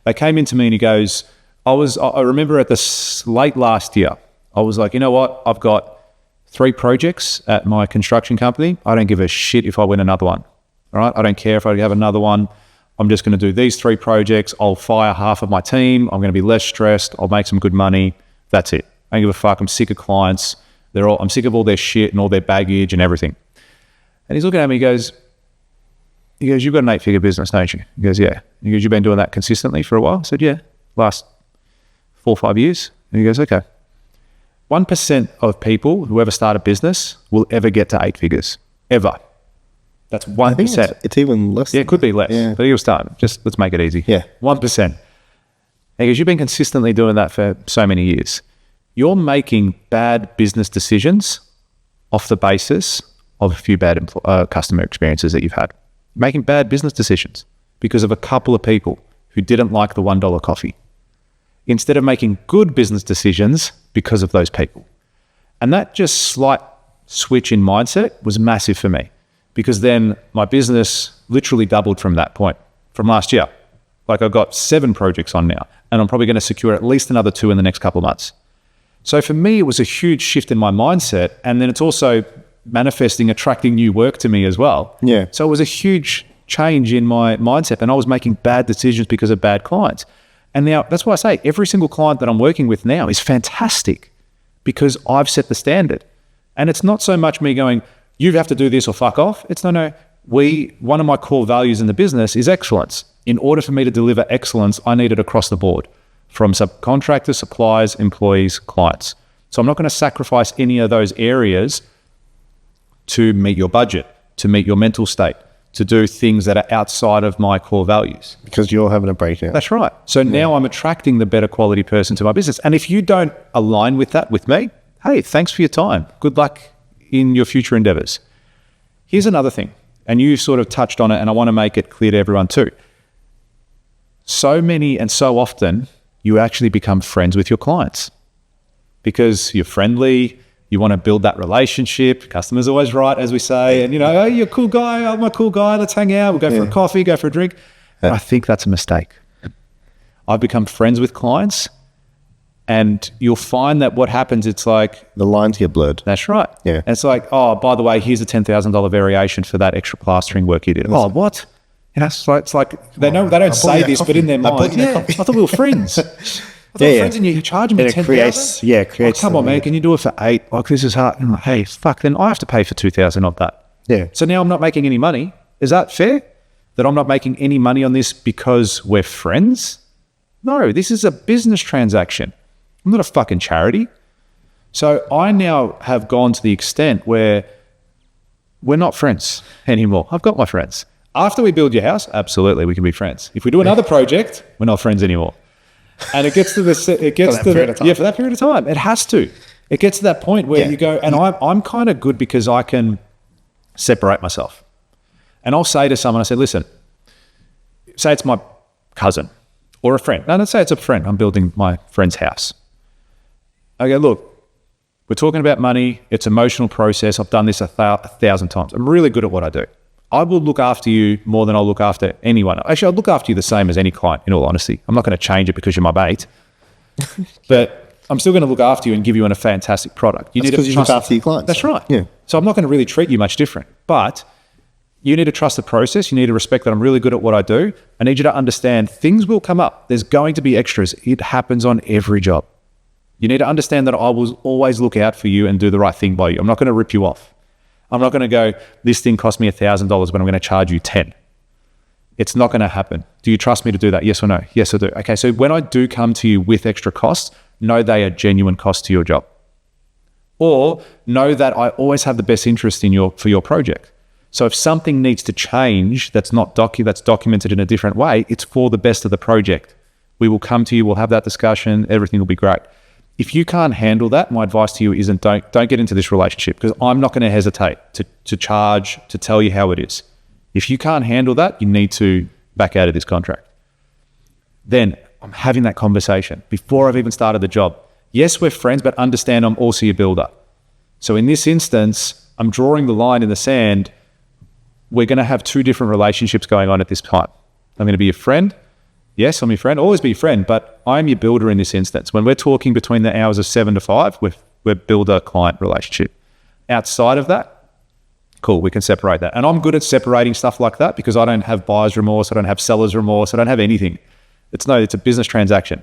They came into me and he goes, I remember at late last year, I was like, you know what? I've got 3 projects at my construction company. I don't give a shit if I win another one. All right. I don't care if I have another one. I'm just going to do these 3 projects. I'll fire half of my team. I'm going to be less stressed. I'll make some good money. That's it. I don't give a fuck. I'm sick of clients. I'm sick of all their shit and all their baggage and everything. And he's looking at me, he goes, you've got an 8-figure business, don't you? He goes, yeah. He goes, you've been doing that consistently for a while? I said, yeah, last 4 or 5 years. And he goes, okay. 1% of people who ever start a business will ever get to 8 figures, ever. That's 1%. I think it's even less. Yeah, it could be less, but he'll start. Just let's make it easy. Yeah. 1%. Because you've been consistently doing that for so many years. You're making bad business decisions off the basis of a few bad customer experiences that you've had. Making bad business decisions because of a couple of people who didn't like the $1 coffee, instead of making good business decisions because of those people. And that just slight switch in mindset was massive for me, because then my business literally doubled from that point, from last year. Like I've got 7 projects on now, and I'm probably going to secure at least another 2 in the next couple of months. So for me, it was a huge shift in my mindset. And then it's also manifesting, attracting new work to me as well. Yeah. So it was a huge change in my mindset, and I was making bad decisions because of bad clients. And now that's why I say every single client that I'm working with now is fantastic, because I've set the standard. And it's not so much me going, you have to do this or fuck off. It's no. One of my core values in the business is excellence. In order for me to deliver excellence, I need it across the board, from subcontractors, suppliers, employees, clients. So I'm not going to sacrifice any of those areas to meet your budget, to meet your mental state, to do things that are outside of my core values. Because you're having a breakdown. That's right. So now I'm attracting the better quality person to my business. And if you don't align with that with me, hey, thanks for your time. Good luck in your future endeavors. Here's another thing, and you sort of touched on it, and I want to make it clear to everyone too. So many and so often, you actually become friends with your clients because you're friendly. You want to build that relationship. Customer's always right, as we say. And, oh, you're a cool guy. I'm a cool guy. Let's hang out. We'll go for a coffee, go for a drink. I think that's a mistake. I've become friends with clients, and you'll find that what happens, it's like... the lines get blurred. That's right. Yeah. And it's like, oh, by the way, here's a $10,000 variation for that extra plastering work you did. Oh, what? It's like they don't say this, but in their mind, I thought we were friends. Friends, and you're charging me $10,000? Yeah, creates. Come on, man, can you do it for 8? Like, this is hard. Like, hey, fuck, then I have to pay for 2,000 of that. Yeah. So now I'm not making any money. Is that fair? That I'm not making any money on this because we're friends? No, this is a business transaction. I'm not a fucking charity. So I now have gone to the extent where we're not friends anymore. I've got my friends. After we build your house, absolutely, we can be friends. If we do another project, we're not friends anymore. And it gets to this, for that period of time, it has to. It gets to that point where you go, and I'm kind of good because I can separate myself. And I'll say to someone, I say, listen, say it's my cousin or a friend. No, let's say it's a friend. I'm building my friend's house. I go, look, we're talking about money. It's an emotional process. I've done this 1,000 times. I'm really good at what I do. I will look after you more than I'll look after anyone. Actually, I'll look after you the same as any client, in all honesty. I'm not going to change it because you're my mate. But I'm still going to look after you and give you a fantastic product. That's because you look after your clients. That's right. Yeah. So I'm not going to really treat you much different. But you need to trust the process. You need to respect that I'm really good at what I do. I need you to understand things will come up. There's going to be extras. It happens on every job. You need to understand that I will always look out for you and do the right thing by you. I'm not going to rip you off. I'm not going to go, this thing cost me $1,000, but I'm going to charge you 10. It's not going to happen. Do you trust me to do that? Yes or no? Yes, I do. Okay, so when I do come to you with extra costs, know they are genuine costs to your job. Or know that I always have the best interest for your project. So if something needs to change that's documented in a different way, it's for the best of the project. We will come to you, we'll have that discussion, everything will be great. If you can't handle that, my advice to you isn't don't get into this relationship, because I'm not going to hesitate to charge, to tell you how it is. If you can't handle that, you need to back out of this contract. Then I'm having that conversation before I've even started the job. Yes, we're friends, but understand I'm also your builder. So in this instance, I'm drawing the line in the sand. We're going to have 2 different relationships going on at this time. I'm going to be your friend. Yes, I'm your friend. Always be your friend, but I'm your builder in this instance. When we're talking between the hours of 7 to 5, we're builder-client relationship. Outside of that, cool, we can separate that. And I'm good at separating stuff like that because I don't have buyer's remorse, I don't have seller's remorse, I don't have anything. It's a business transaction.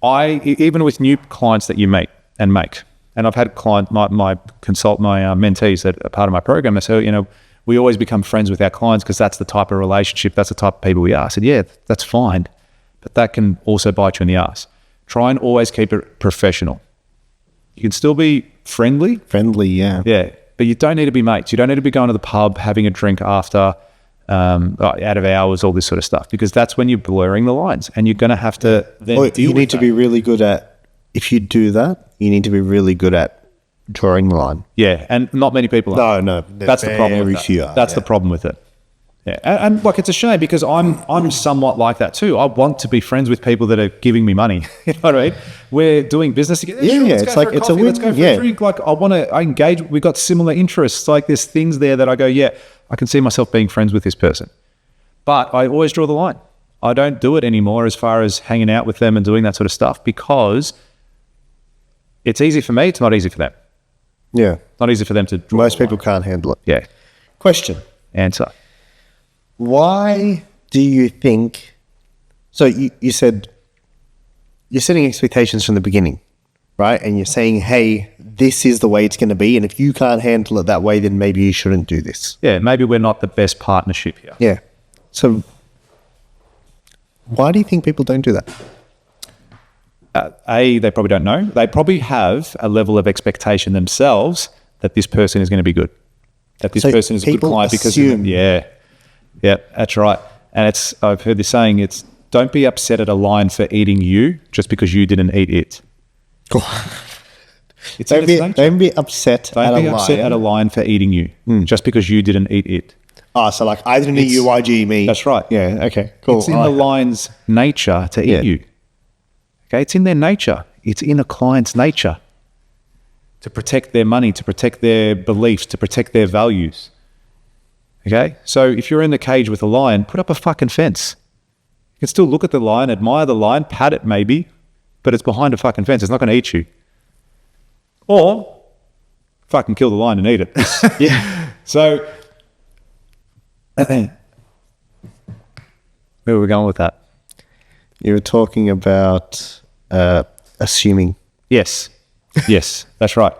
Even with new clients that you meet, and make. And I've had my mentees that are part of my program. They say, we always become friends with our clients because that's the type of relationship, that's the type of people we are. I said, yeah, that's fine, but that can also bite you in the ass. Try and always keep it professional. You can still be friendly. Friendly, yeah. Yeah, but you don't need to be mates. You don't need to be going to the pub, having a drink after, out of hours, all this sort of stuff, because that's when you're blurring the lines, and you're going to have to then deal you need with to that. be really good at, if you do that, you need to be really good at drawing the line. Yeah, and not many people are. No. That's the problem with that. That's the problem with it. Yeah, and like, it's a shame because I'm somewhat like that too. I want to be friends with people that are giving me money. You know what I mean? We're doing business together. Yeah, let's it's go like, for a it's a coffee, let's go win. for a drink. Like, I engage. We've got similar interests. Like, there's things there that I go, yeah, I can see myself being friends with this person. But I always draw the line. I don't do it anymore as far as hanging out with them and doing that sort of stuff, because it's easy for me. It's not easy for them. Yeah. Not easy for them to draw Most the people line. can't handle it. Yeah. Question. Answer. Why do you think, so you said you're setting expectations from the beginning, right? And you're saying, hey, this is the way it's going to be. And if you can't handle it that way, then maybe you shouldn't do this. Yeah, maybe we're not the best partnership here. Yeah. So why do you think people don't do that? They probably don't know. They probably have a level of expectation themselves that this person is going to be good, that this So person is a good people client because assume. yeah, that's right. And I've heard this saying, it's don't be upset at a lion for eating you just because you didn't eat it. It's in its nature. Don't be upset Don't at be a upset lion. at a lion for eating you just because you didn't eat it. So like, I didn't eat you, why'd you eat me? That's right. Yeah, okay, cool. It's in the lion's nature to eat Yeah. you. Okay, it's in their nature. It's in a client's nature to protect their money, to protect their beliefs, to protect their values. Okay, so if you're in the cage with a lion, put up a fucking fence. You can still look at the lion, admire the lion, pat it maybe, but it's behind a fucking fence. It's not going to eat you. Or fucking kill the lion and eat it. Yeah. So where were we going with that? You were talking about assuming. Yes, that's right.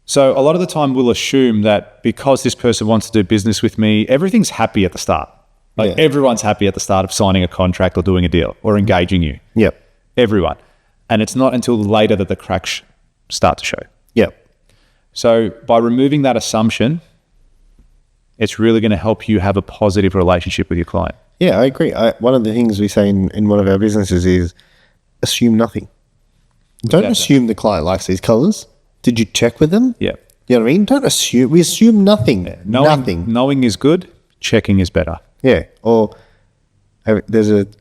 So a lot of the time we'll assume that because this person wants to do business with me, everything's happy at the start. Like everyone's happy at the start of signing a contract or doing a deal or engaging you. Yep. Everyone. And it's not until later that the cracks start to show. Yep. So by removing that assumption, it's really going to help you have a positive relationship with your client. Yeah, I agree. One of the things we say in one of our businesses is assume nothing. Don't assume the client likes these colors. Did you check with them? Yeah. You know what I mean? Don't assume. We assume nothing. Nothing. Knowing is good. Checking is better. Yeah. Or there's an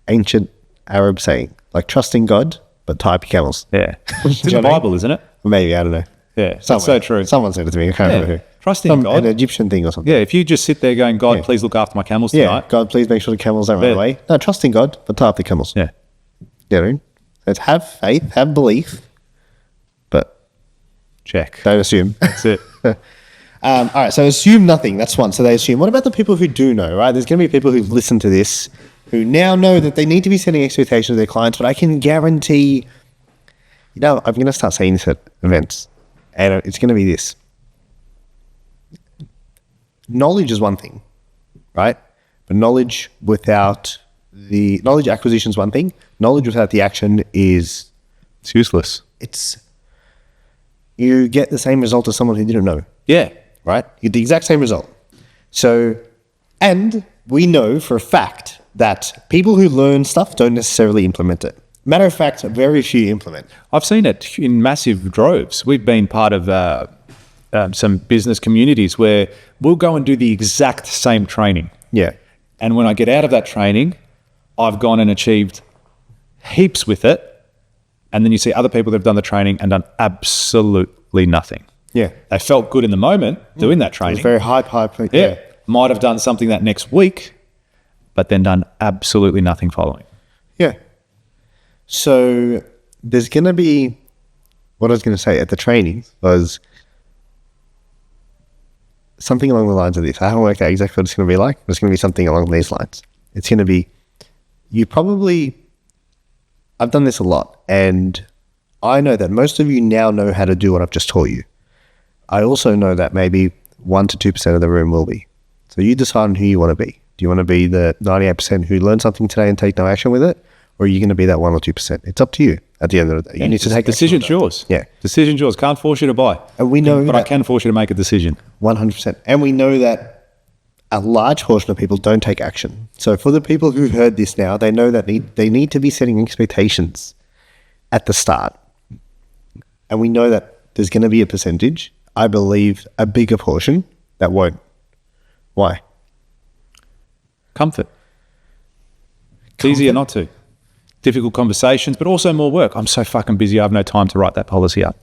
ancient Arab saying, like, trust in God, but tie up your camels. Yeah. It's in Do you the know what I mean? Bible, isn't it? Maybe, I don't know. Yeah. That's so true. Someone said it to me. I can't remember who. Trust in God. An Egyptian thing or something. Yeah, if you just sit there going, God, Yeah. please look after my camels Yeah. tonight. God, please make sure the camels don't run Yeah. away. No, trust in God, but tie up the camels. Yeah. You know what I mean? Let's have faith, have belief, but Check. don't assume. That's it. All right, so assume nothing. That's one. So they assume. What about the people who do know, right? There's going to be people who listen to this who now know that they need to be setting expectations of their clients, but I can guarantee, I'm going to start saying this at events, and it's going to be this. Knowledge is one thing, right? But knowledge acquisition is one thing. Knowledge without the action is It's useless. you get the same result as someone who didn't know. Yeah. Right? You get the exact same result. So, and we know for a fact that people who learn stuff don't necessarily implement it. Matter of fact, very few implement. I've seen it in massive droves. We've been part of some business communities where we'll go and do the exact same training. Yeah. And when I get out of that training, I've gone and achieved heaps with it. And then you see other people that have done the training and done absolutely nothing. Yeah. They felt good in the moment doing that It training. was very hype. Yeah. Might have done something that next week, but then done absolutely nothing following. Yeah. So there's going to be, what I was going to say at the training was something along the lines of this. I haven't worked out exactly what it's going to be like, but it's going to be something along these lines. It's going to be, I've done this a lot, and I know that most of you now know how to do what I've just taught you. I also know that maybe 1 to 2% of the room will be. So you decide on who you want to be. Do you want to be the 98% who learned something today and take no action with it? Or are you going to be that 1 or 2%? It's up to you at the end of the day. You need to take decision's yours. Yeah. Decision's yours. Can't force you to buy. And we know but I can force you to make a decision. 100%. And we know that a large portion of people don't take action. So for the people who've heard this now, they know that they need to be setting expectations at the start. And we know that there's going to be a percentage, I believe a bigger portion, that won't. Why? Comfort. It's easier not to. Difficult conversations, but also more work. I'm so fucking busy, I have no time to write that policy up.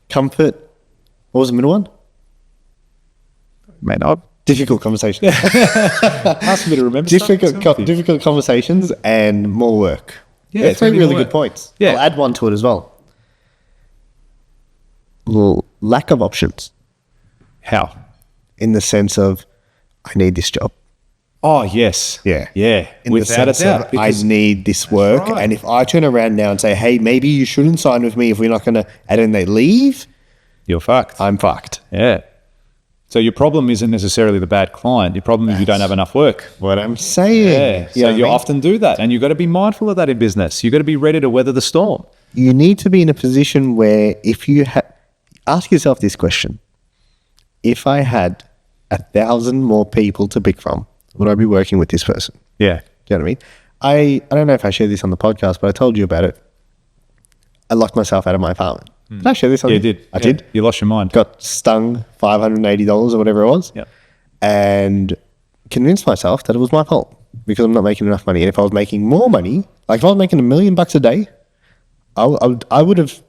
Comfort. What was the middle one? Man, difficult conversations. Ask me to remember. Difficult conversations and more work. Yeah, it's really good points. Yeah. I'll add one to it as well. Lack of options. How? In the sense of, I need this job. Oh, yes. Yeah. Yeah. Without a doubt. I need this work. Right. And if I turn around now and say, hey, maybe you shouldn't sign with me if we're not going to, and then they leave, you're fucked. I'm fucked. Yeah. So your problem isn't necessarily the bad client. Your problem is you don't have enough work. What I'm saying. Yeah. So you often do that. And you've got to be mindful of that in business. You've got to be ready to weather the storm. You need to be in a position where if you ask yourself this question. If I had 1,000 more people to pick from, would I be working with this person? Yeah. Do you know what I mean? I don't know if I shared this on the podcast, but I told you about it. I locked myself out of my apartment. Did I share this on? Yeah, you did. I did. You lost your mind. Got stung $580 or whatever it was. Yeah. And convinced myself that it was my fault because I'm not making enough money. And if I was making more money, like if I was making $1 million a day, I would have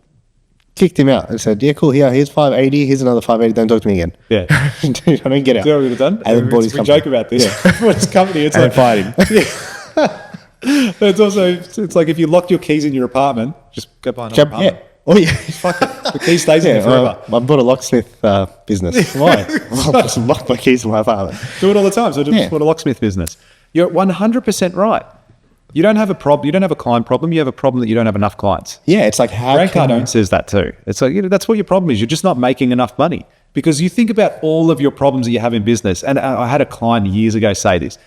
kicked him out and said, yeah, cool, here's 580, here's another 580, don't talk to me again. Yeah. I don't get out. You know what we would have done? And then bought his company. We joke about this. Yeah. Bought his company. It's and like, fired him. It's like if you locked your keys in your apartment, just go buy another apartment. Yeah. Oh, yeah. Fuck it. The key stays in there forever. I bought a locksmith business. Why? I'll just lock my keys in my apartment. Do it all the time. So just bought a locksmith business. You're 100% right. You don't have a problem. You don't have a client problem. You have a problem that you don't have enough clients. Yeah, it's like how Grant Cardone says that too. It's like, that's what your problem is. You're just not making enough money because you think about all of your problems that you have in business. And I had a client years ago say this.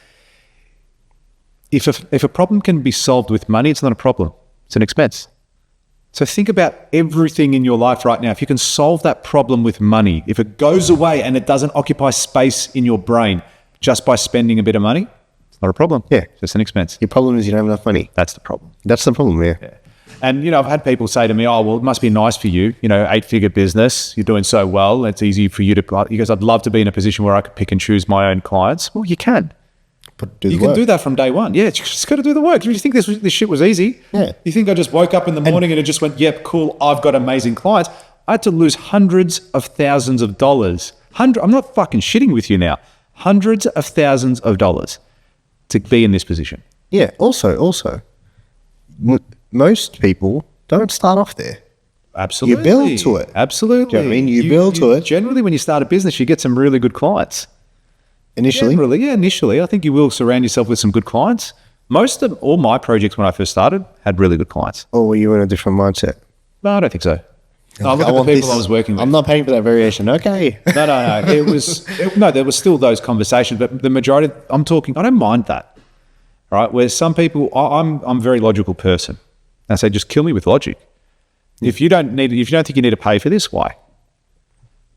If a problem can be solved with money, it's not a problem. It's an expense. So think about everything in your life right now. If you can solve that problem with money, if it goes away and it doesn't occupy space in your brain just by spending a bit of money, it's not a problem. Yeah. It's just an expense. Your problem is you don't have enough money. That's the problem. That's the problem, yeah. And, I've had people say to me, oh, well, it must be nice for you, 8-figure business, you're doing so well, it's easy for you to, because I'd love to be in a position where I could pick and choose my own clients. Well, you can. But you can do that from day one. Yeah, you just got to do the work. You think this shit was easy? Yeah. You think I just woke up in the morning and it just went, yep, cool, I've got amazing clients. I had to lose hundreds of thousands of dollars. I'm not fucking shitting with you now. Hundreds of thousands of dollars to be in this position. Yeah, also, most people don't start off there. Absolutely. You build to it. Absolutely. Do you know what I mean? You build to it. Generally, when you start a business, you get some really good clients. Initially? Initially. I think you will surround yourself with some good clients. Most of all my projects when I first started had really good clients. Or were you in a different mindset? No, I don't think so. Look at the people I was working with. I'm not paying for that variation. Okay. No. There was still those conversations, but the majority, I don't mind that. All right. Where some people, I'm a very logical person. I say, just kill me with logic. If you don't think you need to pay for this, why?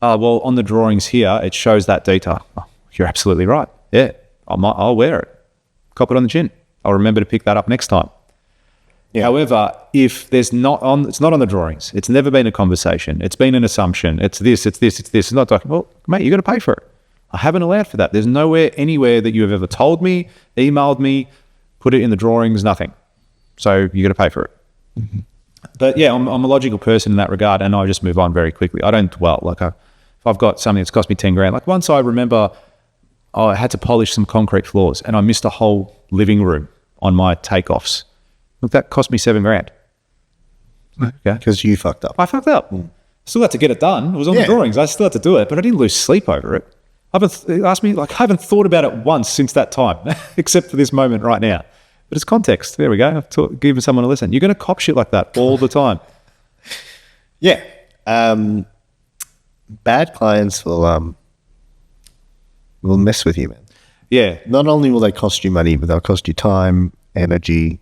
Well, on the drawings here, it shows that detail. Oh, you're absolutely right. Yeah, I'll wear it. Cop it on the chin. I'll remember to pick that up next time. Yeah. However, if it's not on the drawings, it's never been a conversation. It's been an assumption. It's this. It's not like, well, mate, you got to pay for it. I haven't allowed for that. There's nowhere, anywhere that you have ever told me, emailed me, put it in the drawings, nothing. So you got to pay for it. Mm-hmm. But yeah, I'm a logical person in that regard, and I just move on very quickly. I don't dwell. Like if I've got something that's cost me 10 grand, like once I remember I had to polish some concrete floors and I missed a whole living room on my takeoffs. Look, that cost me 7 grand. Okay. Because you fucked up. I fucked up. Still had to get it done. It was on the drawings. I still had to do it, but I didn't lose sleep over it. I haven't thought about it once since that time, except for this moment right now. But it's context. There we go. I've given someone a listen. You're going to cop shit like that all the time. Yeah. Bad clients will mess with you, man. Yeah. Not only will they cost you money, but they'll cost you time, energy.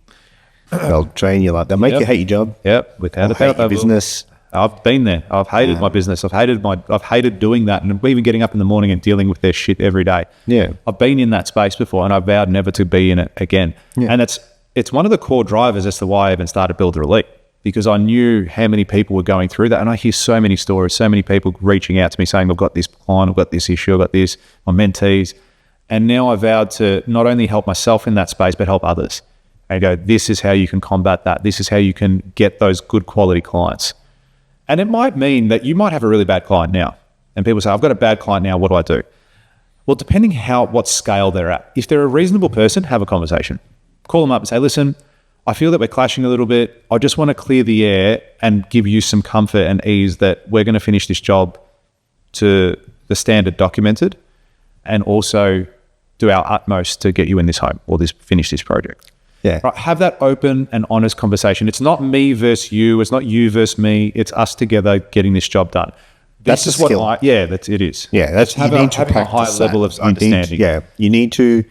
They'll drain you. They'll make you hate your job. Yep. Without a doubt, your business. I've been there. I've hated my business. I've hated doing that, and even getting up in the morning and dealing with their shit every day. Yeah. I've been in that space before, and I vowed never to be in it again. Yeah. And it's one of the core drivers as to why I even started Builder Elite, because I knew how many people were going through that, and I hear so many stories, so many people reaching out to me saying, "I've got this client, I've got this issue, I've got this, my mentees," and now I vowed to not only help myself in that space, but help others. And go, this is how you can combat that. This is how you can get those good quality clients. And it might mean that you might have a really bad client now. And people say, I've got a bad client now, what do I do? Well, depending what scale they're at. If they're a reasonable person, have a conversation. Call them up and say, listen, I feel that we're clashing a little bit. I just want to clear the air and give you some comfort and ease that we're going to finish this job to the standard documented, and also do our utmost to get you in this home or finish this project. Yeah. Right, have that open and honest conversation. It's not me versus you. It's not you versus me. It's us together getting this job done. That's a skill. It is. Yeah, that's having a high level of understanding. You need to.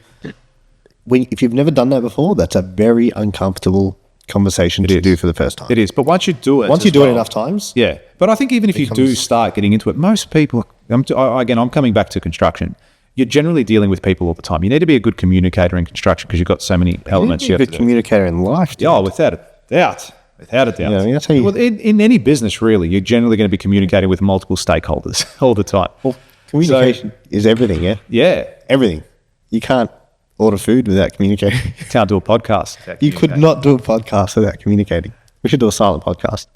If you've never done that before, that's a very uncomfortable conversation to do for the first time. It is, but once you do it, enough times, yeah. But I think even if you do start getting into it, most people. I'm coming back to construction. You're generally dealing with people all the time. You need to be a good communicator in construction because you've got so many elements. You're a good communicator in life. Yeah, without a doubt. Without a doubt. Yeah, that's how you... Well, in any business, really, you're generally going to be communicating with multiple stakeholders all the time. Well, communication is everything, yeah? Yeah. Everything. You can't order food without communicating. You can't do a podcast. You could not do a podcast without communicating. We should do a silent podcast.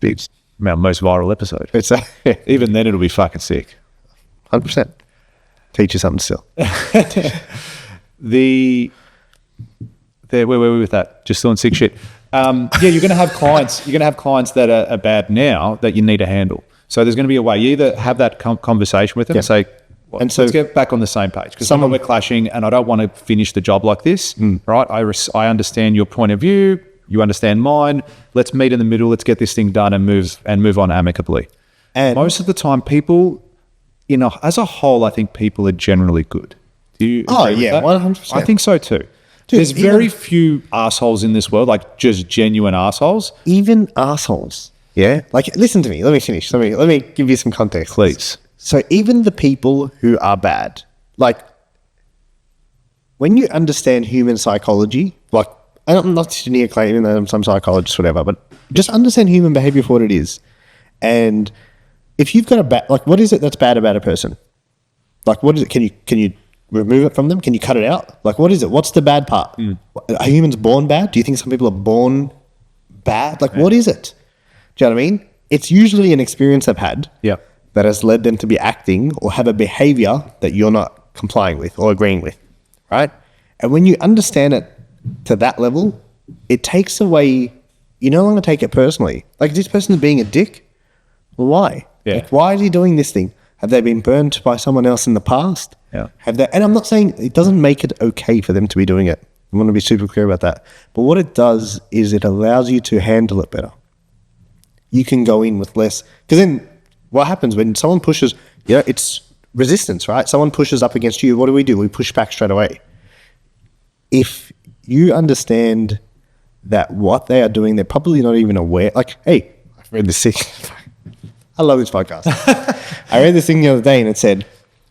It's our most viral episode. Even then, it'll be fucking sick. 100%. Teach you something still. Where were we with that? Just doing sick shit. You're going to have clients. You're going to have clients that are bad now that you need to handle. So there's going to be a way. You either have that conversation with them and say, let's get back on the same page, because we're clashing, and I don't want to finish the job like this. Right? I understand your point of view. You understand mine. Let's meet in the middle. Let's get this thing done and move on amicably. And most of the time, people. As a whole, I think people are generally good. Do you agree with that? 100%. I think so too. Dude, there's very few assholes in this world, like just genuine assholes. Even assholes, yeah? Like, listen to me. Let me finish. Let me give you some context. Please. So even the people who are bad, like, when you understand human psychology, like, I'm not sitting here claiming that I'm some psychologist or whatever, but just understand human behavior for what it is. And if you've got a bad, like, what is it that's bad about a person? Like, what is it? Can you remove it from them? Can you cut it out? Like, what is it? What's the bad part? Are humans born bad? Do you think some people are born bad? Like, what is it? Do you know what I mean? It's usually an experience they've had that has led them to be acting or have a behavior that you're not complying with or agreeing with, right? And when you understand it to that level, it takes away, you no longer take it personally. Like, if this person is being a dick, well, why? Yeah. Like, why is he doing this thing? Have they been burnt by someone else in the past? Yeah. And I'm not saying it doesn't make it okay for them to be doing it. I want to be super clear about that. But what it does is it allows you to handle it better. You can go in with less. Because then what happens when someone pushes, it's resistance, right? Someone pushes up against you. What do? We push back straight away. If you understand that what they are doing, they're probably not even aware. Like, hey, I've read this thing. I love this podcast. I read this thing the other day and it said,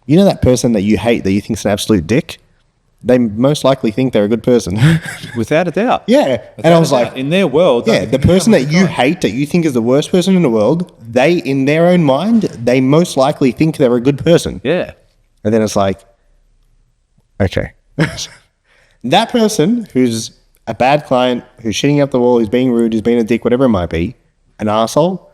you know that person that you hate, that you think is an absolute dick? They most likely think they're a good person. Without a doubt. Yeah. And I was like, in their world. Yeah, the person that you hate, that you think is the worst person in the world, they, in their own mind, they most likely think they're a good person. Yeah. And then it's like, okay. That person who's a bad client, who's shitting up the wall, who's being rude, who's being a dick, whatever it might be, an asshole,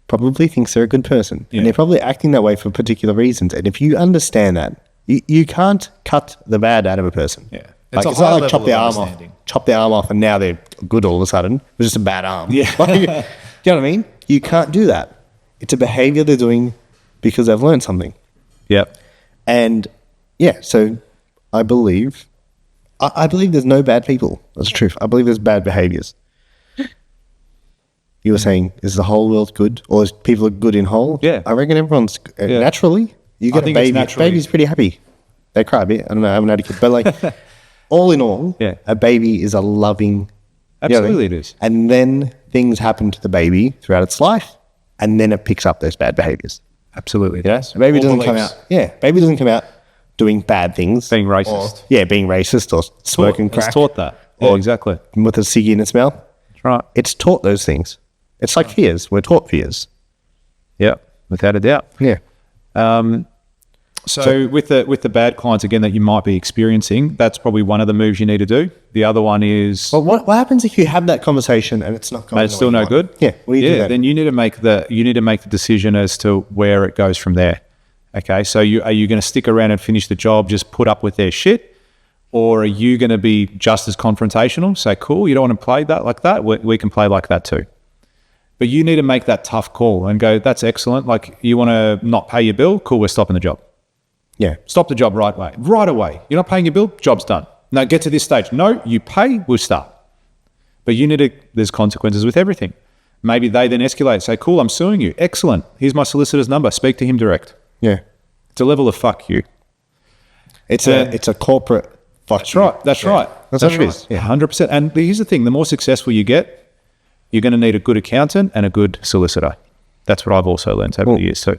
probably thinks they're a good person. Yeah. And they're probably acting that way for particular reasons. And if you understand that, you can't cut the bad out of a person. Yeah. It's not like chop their arm off and now they're good all of a sudden. It was just a bad arm. Yeah. Like, do you know what I mean? You can't do that. It's a behavior they're doing because they've learned something. Yep. And yeah, so I believe I believe there's no bad people. That's the truth. I believe there's bad behaviors. You were saying, is the whole world good, or is people are good in whole? Yeah. I reckon everyone's naturally. You get a baby. Baby's pretty happy. They cry a bit. I don't know. I haven't had a kid, but like, all in all, a baby is a loving. Absolutely, it is. And then things happen to the baby throughout its life, and then it picks up those bad behaviors. Absolutely, yes. Baby doesn't come out. Yeah, baby doesn't come out doing bad things, being racist. Being racist or smoking crack. It's taught that. Or exactly. With a ciggy in its mouth. That's right. It's taught those things. It's like fears. We're taught fears. Yeah, without a doubt. Yeah. So with the bad clients, again, that you might be experiencing, that's probably one of the moves you need to do. The other one is... Well, what happens if you have that conversation and it's not going it's still no good? Yeah. What do you do then? Then you need to make the decision as to where it goes from there. Okay, so are you going to stick around and finish the job, just put up with their shit? Or are you going to be just as confrontational? Say, cool, you don't want to play that like that? We can play like that too. But you need to make that tough call and go, that's excellent. Like, you want to not pay your bill? Cool, we're stopping the job. Yeah. Stop the job right away. Right away. You're not paying your bill? Job's done. No, get to this stage. No, you pay, we'll start. But you need to, there's consequences with everything. Maybe they then escalate, say, cool, I'm suing you. Excellent. Here's my solicitor's number. Speak to him direct. Yeah. It's a level of fuck you. It's a corporate fuck That's right. That's right. That's what it is. Yeah, 100%. And here's the thing. The more successful you get, you're going to need a good accountant and a good solicitor. That's what I've also learned over the years too.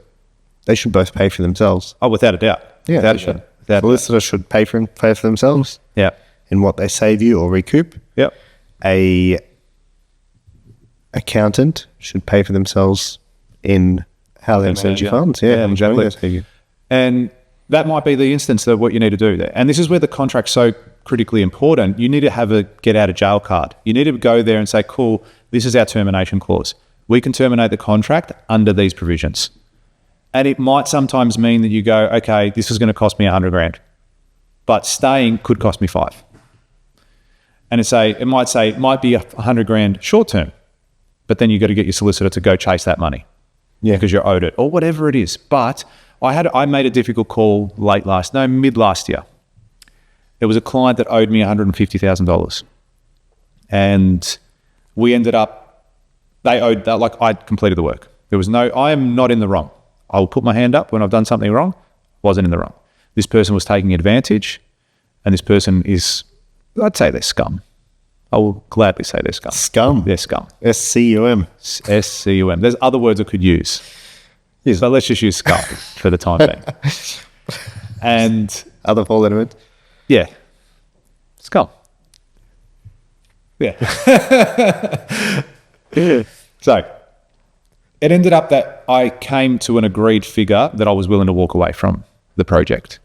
They should both pay for themselves. Oh, without a doubt. Yeah, without a doubt. Solicitor should pay for themselves. Yeah. In what they save you or recoup. Yep. A accountant should pay for themselves in how they manage your funds. Yeah, exactly. And that might be the instance of what you need to do there. And this is where the contract's so critically important. You need to have a get out of jail card. You need to go there and say, cool, this is our termination clause. We can terminate the contract under these provisions. And it might sometimes mean that you go, okay, this is going to cost me $100,000, but staying could cost me $5. And it might be $100,000 short term, but then you got to get your solicitor to go chase that money. Yeah, because you're owed it or whatever it is. But I made a difficult call mid last year. There was a client that owed me $150,000, and we ended up, they owed that, like, I'd completed the work. I am not in the wrong. I will put my hand up when I've done something wrong. Wasn't in the wrong. This person was taking advantage, and this person is, I'd say they're scum. I will gladly say they're scum. Scum? They're scum. S-C-U-M. S-C-U-M. There's other words I could use. Yes. But let's just use scum for the time being. And other four-letter words? Yeah. Scum. Yeah. So it ended up that I came to an agreed figure that I was willing to walk away from the project.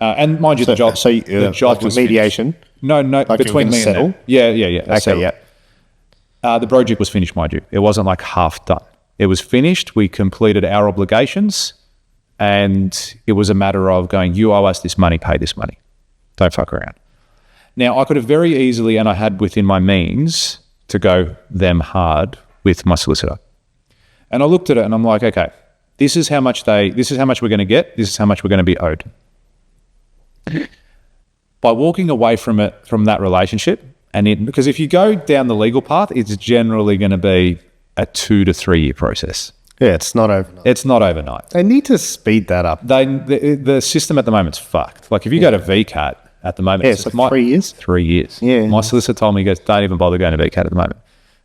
And mind you, the job was mediation. Finished. No, like between me and them. Yeah. Okay, yeah. The project was finished, mind you. It wasn't like half done. It was finished. We completed our obligations, and it was a matter of going, you owe us this money, pay this money. Don't fuck around. Now, I could have very easily, and I had within my means, to go them hard with my solicitor. And I looked at it and I'm like, okay, this is how much we're going to get. This is how much we're going to be owed. By walking away from that relationship, because if you go down the legal path, it's generally going to be a 2 to 3 year process. Yeah, it's not overnight. It's not overnight. They need to speed that up. The system at the moment's fucked. Like if you go to VCAT at the moment, it's like 3 years. 3 years. Yeah. My solicitor told me, he goes, don't even bother going to VCAT at the moment.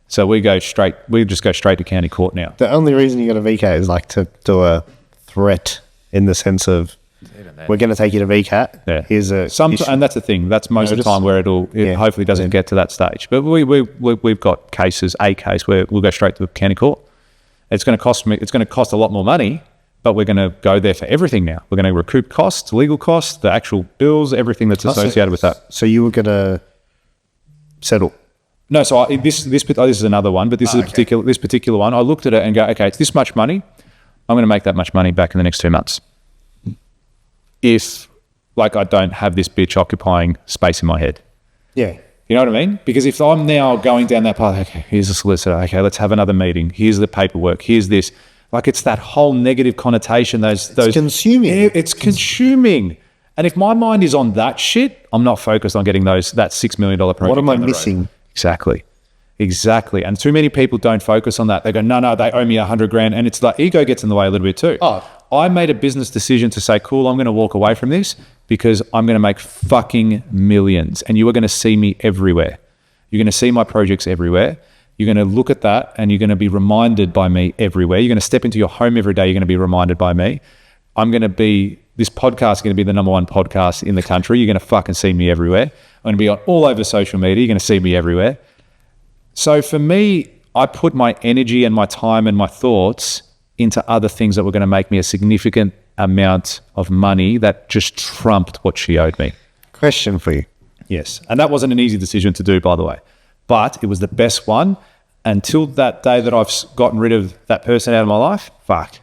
So we just go straight to county court now. The only reason you go to VCAT is like to do a threat in the sense of, we're going to take you to VCAT. Yeah. Here's and that's the thing. That's most of the time where it hopefully doesn't get to that stage. But we've got a case where we'll go straight to county court. It's going to cost a lot more money, but we're going to go there for everything now. We're going to recoup costs, legal costs, the actual bills, everything that's associated with that. So you were going to settle? No. So this is another one, but this particular one. I looked at it and go, okay, it's this much money. I'm going to make that much money back in the next 2 months. If I don't have this bitch occupying space in my head. Yeah. You know what I mean? Because if I'm now going down that path, okay, here's a solicitor, okay, let's have another meeting, here's the paperwork, here's this. Like it's that whole negative connotation, those consuming. It's consuming. And if my mind is on that shit, I'm not focused on getting that $6 million project. What am I down the road. missing? Exactly. And too many people don't focus on that. They go, no, they owe me $100,000. And it's like ego gets in the way a little bit too. Oh. I made a business decision to say, cool, I'm going to walk away from this because I'm going to make fucking millions. And you are going to see me everywhere. You're going to see my projects everywhere. You're going to look at that and you're going to be reminded by me everywhere. You're going to step into your home every day. You're going to be reminded by me. This podcast is going to be the number one podcast in the country. You're going to fucking see me everywhere. I'm going to be on all over social media. You're going to see me everywhere. So for me, I put my energy and my time and my thoughts into other things that were going to make me a significant amount of money that just trumped what she owed me. Question for you. Yes. And that wasn't an easy decision to do, by the way. But it was the best one until that day that I've gotten rid of that person out of my life. Fuck.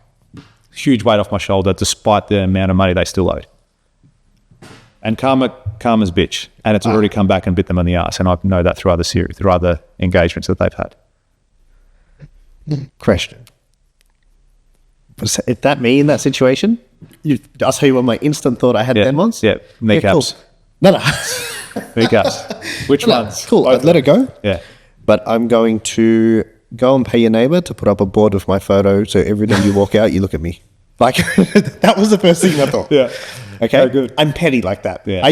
Huge weight off my shoulder despite the amount of money they still owed. And karma's bitch. And it's already come back and bit them on the ass. And I know that through other engagements that they've had. Question. Was that me in that situation? I'll tell you what my instant thought I had then was. Yeah, kneecaps. Yeah, cool. No. Kneecaps. Which ones? Cool, I'd let it go. Yeah. But I'm going to go and pay your neighbor to put up a board with my photo so every time you walk out, you look at me. Like, that was the first thing I thought. Yeah. Okay? Oh, good. I'm petty like that. Yeah.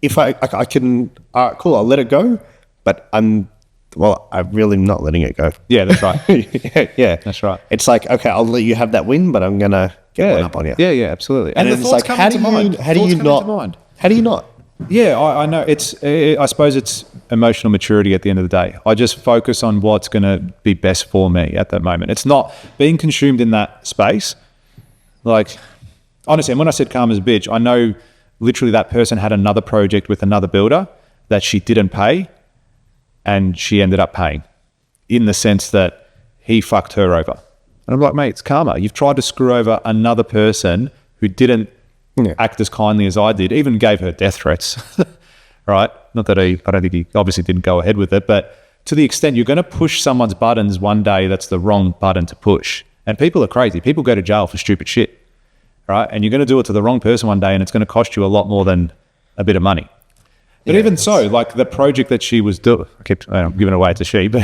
If I can, cool, I'll let it go. But I'm really not letting it go. Yeah, that's right. yeah. That's right. It's like, okay, I'll let you have that win, but I'm going to get one up on you. Yeah, absolutely. And the it's like, how do you not? Yeah, I know. I suppose it's emotional maturity at the end of the day. I just focus on what's going to be best for me at that moment. It's not being consumed in that space. Like, honestly, and when I said karma's bitch, I know literally that person had another project with another builder that she didn't pay and she ended up paying in the sense that he fucked her over. And I'm like, mate, it's karma. You've tried to screw over another person who didn't act as kindly as I did, even gave her death threats, right? Not that I don't think he obviously didn't go ahead with it, but to the extent you're going to push someone's buttons one day, that's the wrong button to push. And people are crazy. People go to jail for stupid shit, right? And you're going to do it to the wrong person one day and it's going to cost you a lot more than a bit of money. But even so, like the project that she was doing, I'm giving away to she, but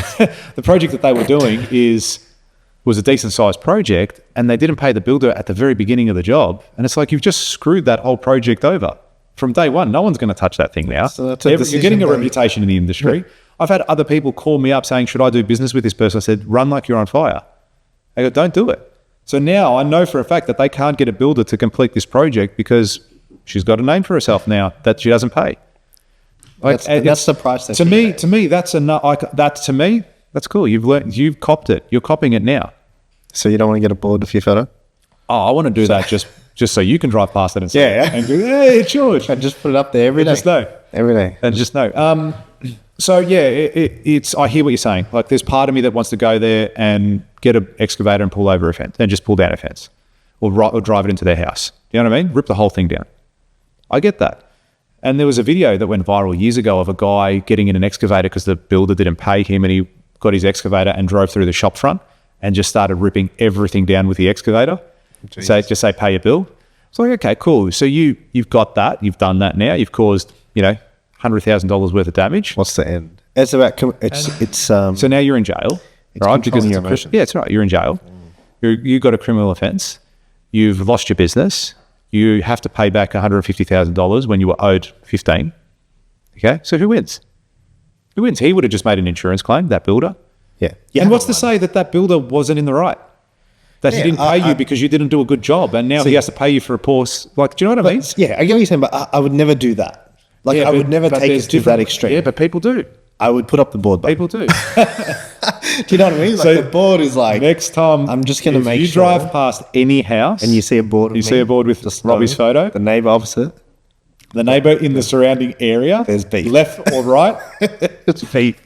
the project that they were doing was a decent sized project and they didn't pay the builder at the very beginning of the job. And it's like, you've just screwed that whole project over from day one. No one's going to touch that thing now. So you're getting a reputation in the industry. Yeah. I've had other people call me up saying, should I do business with this person? I said, run like you're on fire. I go, don't do it. So now I know for a fact that they can't get a builder to complete this project because she's got a name for herself now that she doesn't pay. Like, that's the price. To me, that's enough. To me, that's cool. You've copped it. You're copying it now. So you don't want to get a board with your photo? Oh, I want to do that just so you can drive past it and say, and go, hey, it's yours. And just put it up there every day. Just know. Every day. And just know. So yeah, it's. I hear what you're saying. Like, there's part of me that wants to go there and get an excavator and pull over a fence and just pull down a fence, or drive it into their house. You know what I mean? Rip the whole thing down. I get that. And there was a video that went viral years ago of a guy getting in an excavator because the builder didn't pay him, and he got his excavator and drove through the shop front and just started ripping everything down with the excavator. So just say, pay your bill. It's like, okay, cool. So you've got that. You've done that now. You've caused, $100,000 worth of damage. What's the end? It's about, so now you're in jail, right? Because your emotions. Yeah, it's right. You're in jail. You got a criminal offense. You've lost your business. You have to pay back $150,000 when you were owed 15. Okay, so who wins? Who wins? He would have just made an insurance claim, that builder. Yeah. And what's to say that builder wasn't in the right? That he didn't pay you because you didn't do a good job, and now he has to pay you for a poor. Like, do you know what I mean? Yeah, I get what you're saying, but I would never do that. Like, I would never take it to that extreme. Yeah, but people do. I would put up the board. People do. Do you know what I mean? Like, so the board is like, next time I'm just going to make sure. You drive past any house and you see a board. See a board with Robbie's photo. The neighbor opposite. The neighbor in the surrounding area. There's beef. Left or right. It's beef.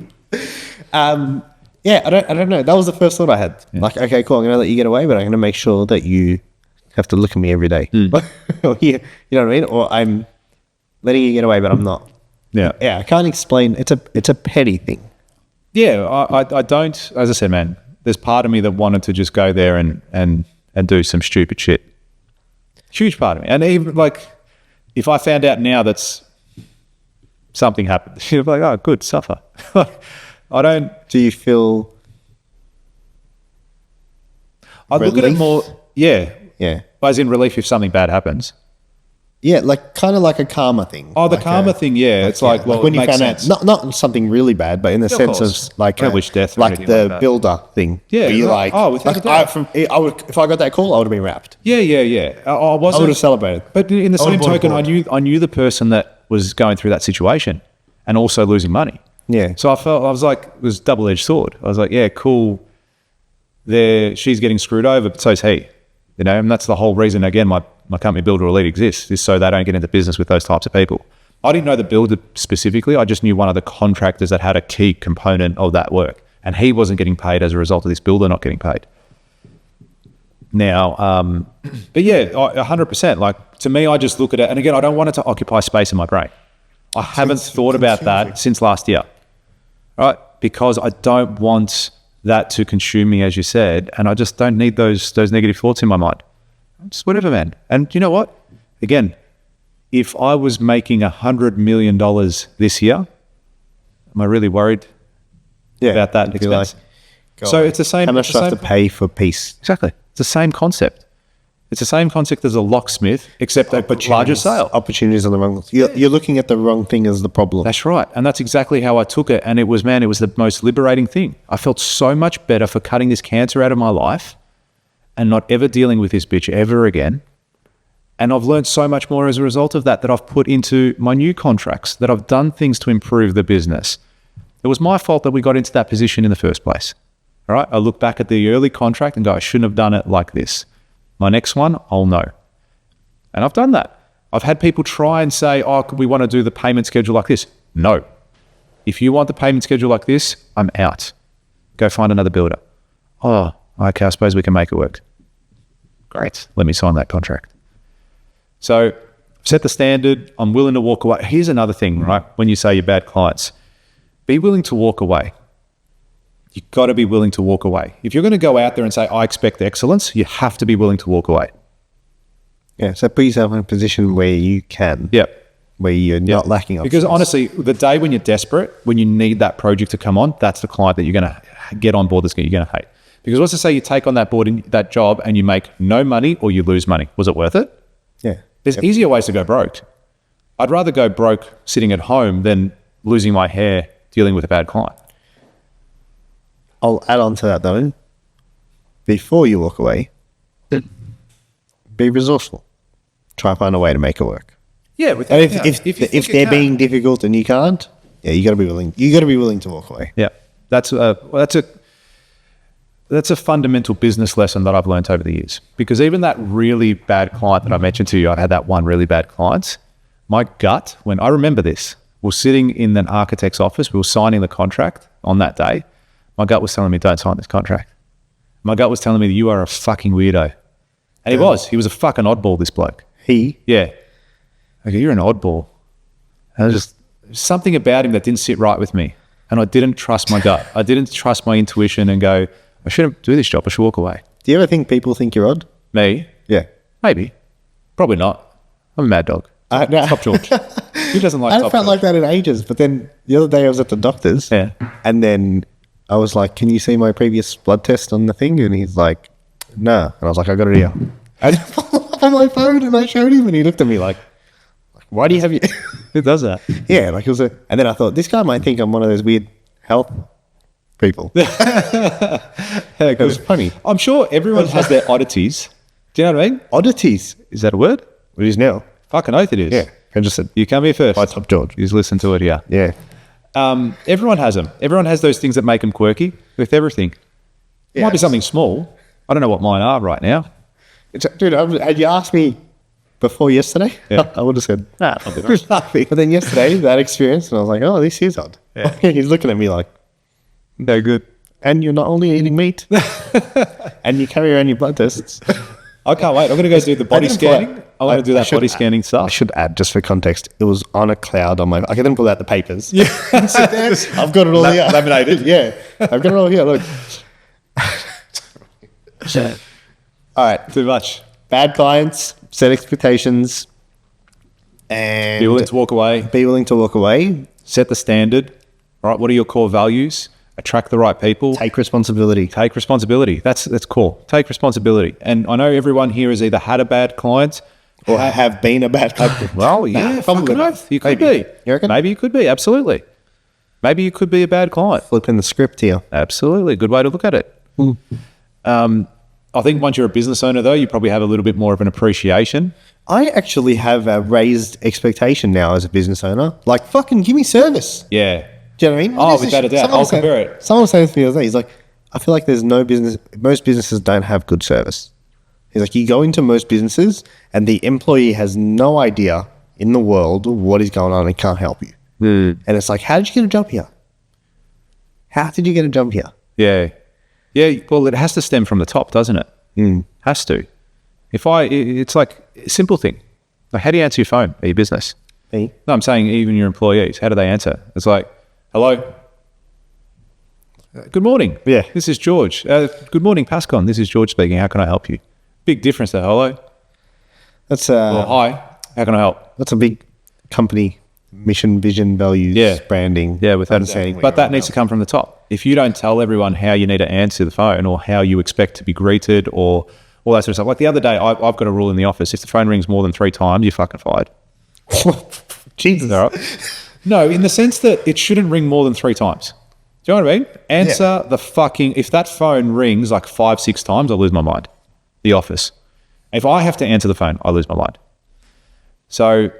Yeah, I don't know. That was the first thought I had. Yeah. Like, okay, cool. I'm going to let you get away, but I'm going to make sure that you have to look at me every day. Or you know what I mean? Or I'm letting you get away, but I'm not. Yeah. Yeah, I can't explain. It's a petty thing. Yeah, I don't, as I said, man, there's part of me that wanted to just go there and do some stupid shit. Huge part of me. And even like, if I found out now that's something happened, you'd be like, oh, good, suffer. I don't. Do you feel? I look at it more. Yeah. Yeah. As in relief if something bad happens. Yeah, like kind of like a karma thing. Oh, the like karma thing, yeah. It's like, well, when it you makes found sense. out, not something really bad, but in the sense course. of like, Don't wish death or like anything the like that. builder thing. Yeah, where you're right. like, Oh, without like a doubt. I would, if I got that call, I would have been wrapped. Yeah. I I would wasn't. have celebrated. But in the I same would've bought a token, board. I knew the person that was going through that situation and also losing money. Yeah. So I was like, it was a double-edged sword. I was like, yeah, cool. She's getting screwed over, but so's he. You know, and that's the whole reason, again, my company Builder Elite exists, is so they don't get into business with those types of people. I didn't know the builder specifically. I just knew one of the contractors that had a key component of that work. And he wasn't getting paid as a result of this builder not getting paid. Now, but yeah, 100%. Like, to me, I just look at it. And again, I don't want it to occupy space in my brain. I haven't thought about that since last year, right? Because I don't want that to consume me, as you said, and I just don't need those negative thoughts in my mind. Just whatever, man. And you know what? Again, if I was making $100 million this year, am I really worried about that expense? So it's the same. How much do I have to pay for peace? Exactly. It's the same concept. It's the same concept as a locksmith, except a larger sale. Opportunities on the wrong. You're looking at the wrong thing as the problem. That's right. And that's exactly how I took it. And it was the most liberating thing. I felt so much better for cutting this cancer out of my life and not ever dealing with this bitch ever again. And I've learned so much more as a result of that I've put into my new contracts, that I've done things to improve the business. It was my fault that we got into that position in the first place. All right. I look back at the early contract and go, I shouldn't have done it like this. My next one, I'll know. And I've done that. I've had people try and say, oh, we want to do the payment schedule like this. No. If you want the payment schedule like this, I'm out. Go find another builder. Oh, okay, I suppose we can make it work. Great. Let me sign that contract. So I've set the standard. I'm willing to walk away. Here's another thing, right? When you say you're bad clients, be willing to walk away. You've got to be willing to walk away. If you're going to go out there and say, I expect excellence, you have to be willing to walk away. Yeah, so put yourself in a position where you can. Yep. Where you're not lacking options. Because honestly, the day when you're desperate, when you need that project to come on, that's the client that you're going to get on board, you're going to hate. Because let's just say you take on that that job and you make no money or you lose money. Was it worth it? Yeah. There's easier ways to go broke. I'd rather go broke sitting at home than losing my hair dealing with a bad client. I'll add on to that though. Before you walk away, be resourceful. Try and find a way to make it work. Yeah, And if they're being difficult and you can't, yeah, you got to be willing. You got to be willing to walk away. Yeah, that's a fundamental business lesson that I've learned over the years. Because even that really bad client that I mentioned to you, I had that one really bad client. My gut, when I remember this, we're sitting in an architect's office, we were signing the contract on that day. My gut was telling me, don't sign this contract. My gut was telling me, you are a fucking weirdo. And he was a fucking oddball, this bloke. Yeah. Okay, you're an oddball. And there's just something about him that didn't sit right with me. And I didn't trust my gut. I didn't trust my intuition and go, I shouldn't do this job. I should walk away. Do you ever think people think you're odd? Me? Yeah. Maybe. Probably not. I'm a mad dog. No. Top George. Who doesn't like I Top haven't felt George? like that in ages. But then the other day I was at the doctor's. Yeah. And then I was like, can you see my previous blood test on the thing? And he's like, no. And I was like, I got it here. I pulled up on my phone and I showed him and he looked at me like why do you have your... Who does that? Yeah, like it was a... And then I thought, this guy might think I'm one of those weird health people. It was funny. I'm sure everyone has their oddities. Do you know what I mean? Oddities. Is that a word? It is now. Fucking oath it is. Yeah. I just said, You come here first. by Top George. You just listen to it here. Yeah. Everyone has them. Everyone has those things that make them quirky with everything. It might be something small. I don't know what mine are right now. Dude, had you asked me before yesterday, Yeah. I would have said, Nah, nothing. But then yesterday, that experience, and I was like, oh, this is odd. Yeah. He's looking at me like, no good. and you're not only eating meat, and you carry around your blood tests. I can't wait. I'm going to go do the body scanning. I want to do that body scanning I stuff. should add, just for context, it was on a cloud on my... I can then pull out the papers. Yeah. I've got it all here. Laminated. Yeah. I've got it all here. Look. All right. Too much. Bad clients, set expectations, And Be willing to walk away. be willing to walk away. Set the standard. Right? What are your core values? Attract the right people. Take responsibility. Take responsibility. That's core. Take responsibility. And I know everyone here has either had a bad client Or have been a bad client. well, yeah, probably fucking not. oath. You could Maybe. be. You reckon? Maybe you could be. Absolutely. Maybe you could be a bad client. Flipping the script here. Absolutely. Good way to look at it. I think once you're a business owner, though, you probably have a little bit more of an appreciation. I actually have a raised expectation now as a business owner. Like, fucking give me service. Yeah. Do you know what I mean? Oh, without a doubt. I'll compare it. Someone was saying to me the other day, he's like, I feel like there's no business, most businesses don't have good service. He's like, you go into most businesses and the employee has no idea in the world what is going on and can't help you. And it's like, how did you get a job here? How did you get a job here? Yeah. Yeah. Well, it has to stem from the top, doesn't it? Has to. It's like a simple thing. Like, how do you answer your phone at your business? Me? No, I'm saying even your employees. How do they answer? It's like, hello. Good morning. Yeah. This is George. Good morning, Pascon. This is George speaking. How can I help you? Big difference there. Hello. That's Or hi. How can I help? that's a big company mission, vision, values, branding. Yeah, without understanding. but that needs to come from the top. If you don't tell everyone how you need to answer the phone or how you expect to be greeted or all that sort of stuff. Like the other day, I've got a rule in the office. If the phone rings more than 3 times, you're fucking fired. Jesus. All right? No, in the sense that it shouldn't ring more than 3 times. Do you know what I mean? Answer the fucking... If that phone rings like 5, 6 times, I lose my mind. The office. If I have to answer the phone, I lose my mind. So...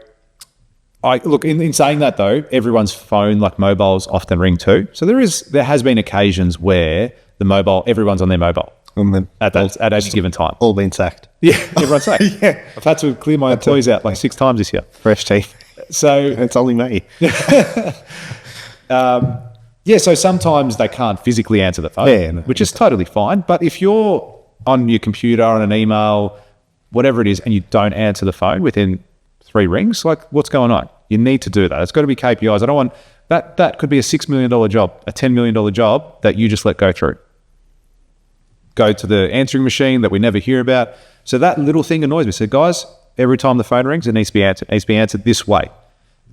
look, in saying that though, everyone's phone, like mobiles, often ring too. So there has been occasions where everyone's on their mobile at any given time. All been sacked. Yeah, everyone's sacked. Yeah, I've had to clear my employees out like 6 times this year. Fresh teeth. So It's only me. yeah, so sometimes they can't physically answer the phone, which is totally fine. But if you're on your computer, on an email, whatever it is, and you don't answer the phone within 3 rings, like what's going on? You need to do that. It's got to be KPIs. I don't want that could be a $6 million job, a $10 million job that you just let go through. Go to the answering machine that we never hear about. So that little thing annoys me. So guys, every time the phone rings, it needs to be answered. It needs to be answered this way. I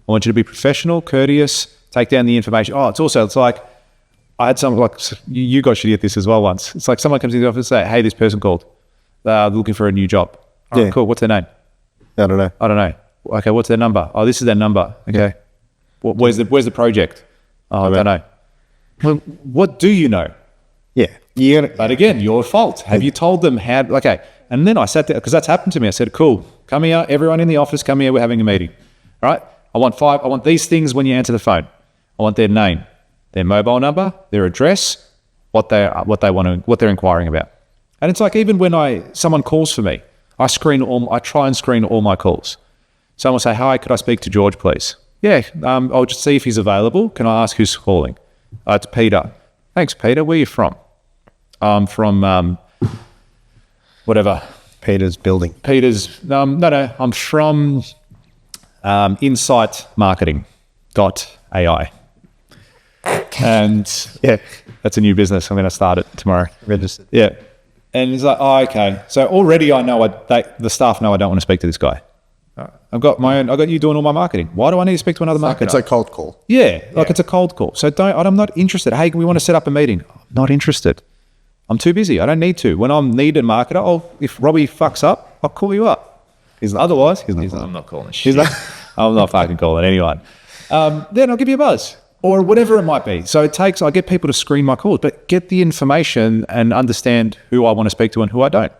want you to be professional, courteous, take down the information. It's like, I had someone like, you guys should get this as well once. It's like someone comes into the office and say, hey, this person called. They're looking for a new job. Oh, yeah. Cool. What's their name? I don't know. Okay, what's their number? Oh, this is their number. Okay. Yeah. Where's the project? Oh, I don't know. Well, what do you know? Yeah. But again, your fault. Have you told them how? Okay. And then I sat there, because that's happened to me. I said, cool, come here. Everyone in the office, come here. We're having a meeting. All right. I want these things when you answer the phone. I want their name, their mobile number, their address, what they're inquiring about. And it's like, even when someone calls for me, I try and screen all my calls. Someone will say, hi, could I speak to George, please? Yeah, I'll just see if he's available. Can I ask who's calling? It's Peter. Thanks, Peter. Where are you from? I'm from whatever. Peter's building. No. I'm from insightmarketing.ai. And Yeah. that's a new business. I'm going to start it tomorrow. Registered. Yeah. And he's like, oh, okay. So already I know the staff know I don't want to speak to this guy. I've got you doing all my marketing. Why do I need to speak to another marketer? It's a cold call. Yeah, it's a cold call. So I'm not interested. Hey, we want to set up a meeting. I'm not interested. I'm too busy. I don't need to. When I'm needed marketer, if Robbie fucks up, I'll call you up. Otherwise, I'm not calling shit. I'm not fucking calling anyone. Then I'll give you a buzz. Or whatever it might be. So I get people to screen my calls, but get the information and understand who I want to speak to and who I don't.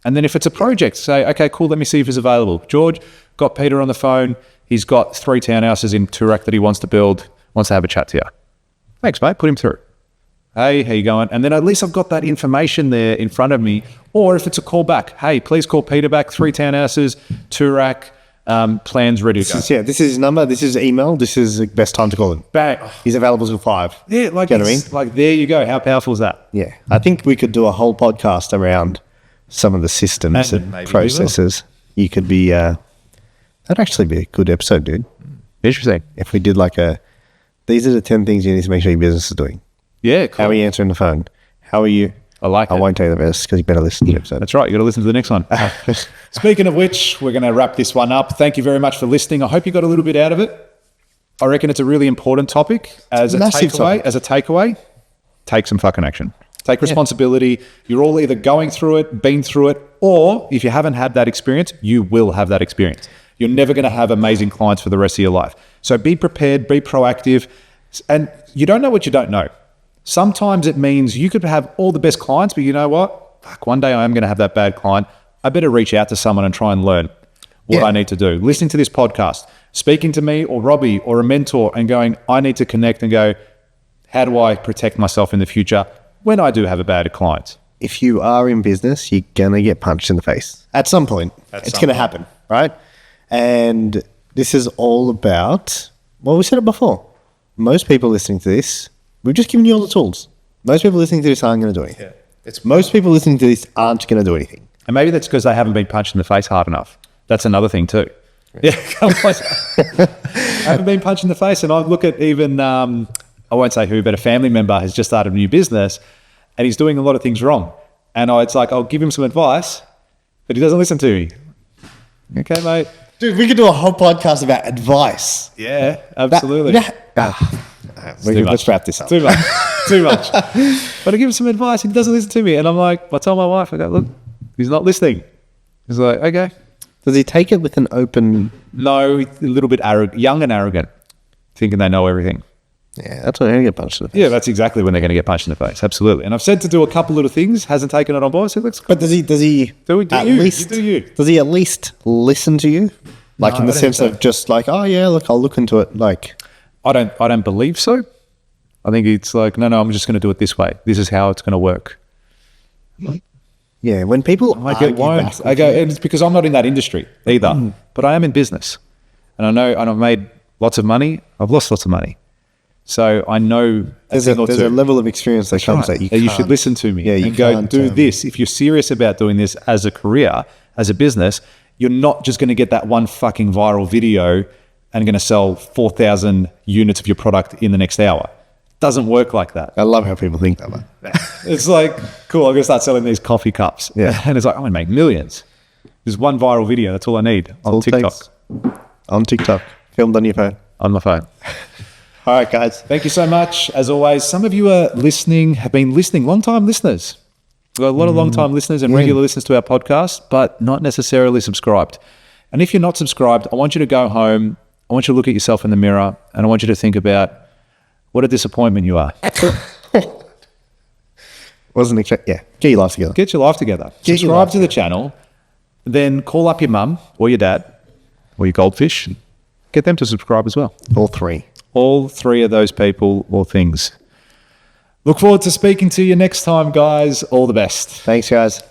And then if it's a project, say, okay, cool, let me see if he's available. George, got Peter on the phone. He's got 3 townhouses in Toorak that he wants to build, wants to have a chat to you. Thanks, mate. Put him through. Hey, how you going? And then at least I've got that information there in front of me. Or if it's a call back, hey, please call Peter back, 3 townhouses, Toorak, plans ready to go. This is his number, this is his email, this is the best time to call him. Bang. He's available till 5. Yeah, like, you know what I mean? Like, there you go. How powerful is that? Yeah. I think we could do a whole podcast around some of the systems and processes. You could be, that'd actually be a good episode, dude. Interesting. If we did these are the 10 things you need to make sure your business is doing. Yeah, cool. How are you answering the phone? How are you I like it. I won't tell you the rest because you better listen to the episode. That's right. You got to listen to the next one. Speaking of which, we're going to wrap this one up. Thank you very much for listening. I hope you got a little bit out of it. I reckon it's a really important topic. As a takeaway, take some fucking action. Take responsibility. You're all either going through it, been through it, or if you haven't had that experience, you will have that experience. You're never going to have amazing clients for the rest of your life. So be prepared, be proactive, and you don't know what you don't know. Sometimes it means you could have all the best clients, but you know what? Fuck, one day I am going to have that bad client. I better reach out to someone and try and learn what I need to do. Listening to this podcast, speaking to me or Robbie or a mentor and going, I need to connect and go, how do I protect myself in the future when I do have a bad client? If you are in business, you're going to get punched in the face. At some point. It's going to happen, right? And this is all about, well, we said it before. Most people listening to this, we've just given you all the tools. Most people listening to this aren't going to do anything. Most people listening to this aren't going to do anything. And maybe that's because they haven't been punched in the face hard enough. That's another thing too. Yeah, I haven't been punched in the face. And I look at even, I won't say who, but a family member has just started a new business and he's doing a lot of things wrong. And it's like, I'll give him some advice, but he doesn't listen to me. Okay, mate. Dude, we could do a whole podcast about advice. Yeah, absolutely. Let's wrap this up. Too much. But I give him some advice and he doesn't listen to me. And I'm like, I tell my wife, I go, look, he's not listening. He's like, okay. Does he take it with an open... No, a little bit young and arrogant, thinking they know everything. Yeah, that's when they're going to get punched in the face. Yeah, that's exactly when they're going to get punched in the face. Absolutely. And I've said to do a couple little things, hasn't taken it on board. So let's But does he do you. Does he at least listen to you? Like in the sense of just like, oh yeah, look, I'll look into it. Like, I don't believe so. I think it's like, no, I'm just going to do it this way. This is how it's going to work. Yeah, when people it's because I'm not in that industry either, but I am in business, and I know, and I've made lots of money. I've lost lots of money, so I know there's a level of experience that comes that you should listen to me and go do this. If you're serious about doing this as a career, as a business, you're not just going to get that one fucking viral video and going to sell 4,000 units of your product in the next hour. Doesn't work like that. I love how people think that way. It's like, cool, I'm going to start selling these coffee cups. Yeah. And it's like, I'm going to make millions. There's one viral video. That's all I need on TikTok. On TikTok. Filmed on your phone. On my phone. All right, guys. Thank you so much. As always, some of you are listening, have been listening, long-time listeners. We've got a lot of long-time listeners and regular listeners to our podcast, but not necessarily subscribed. And if you're not subscribed, I want you to go home. I want you to look at yourself in the mirror and I want you to think about what a disappointment you are. Wasn't expect. Yeah, get your life together. Get your life together. Subscribe to the channel. Then call up your mum or your dad or your goldfish. Get them to subscribe as well. All three. All three of those people or things. Look forward to speaking to you next time, guys. All the best. Thanks, guys.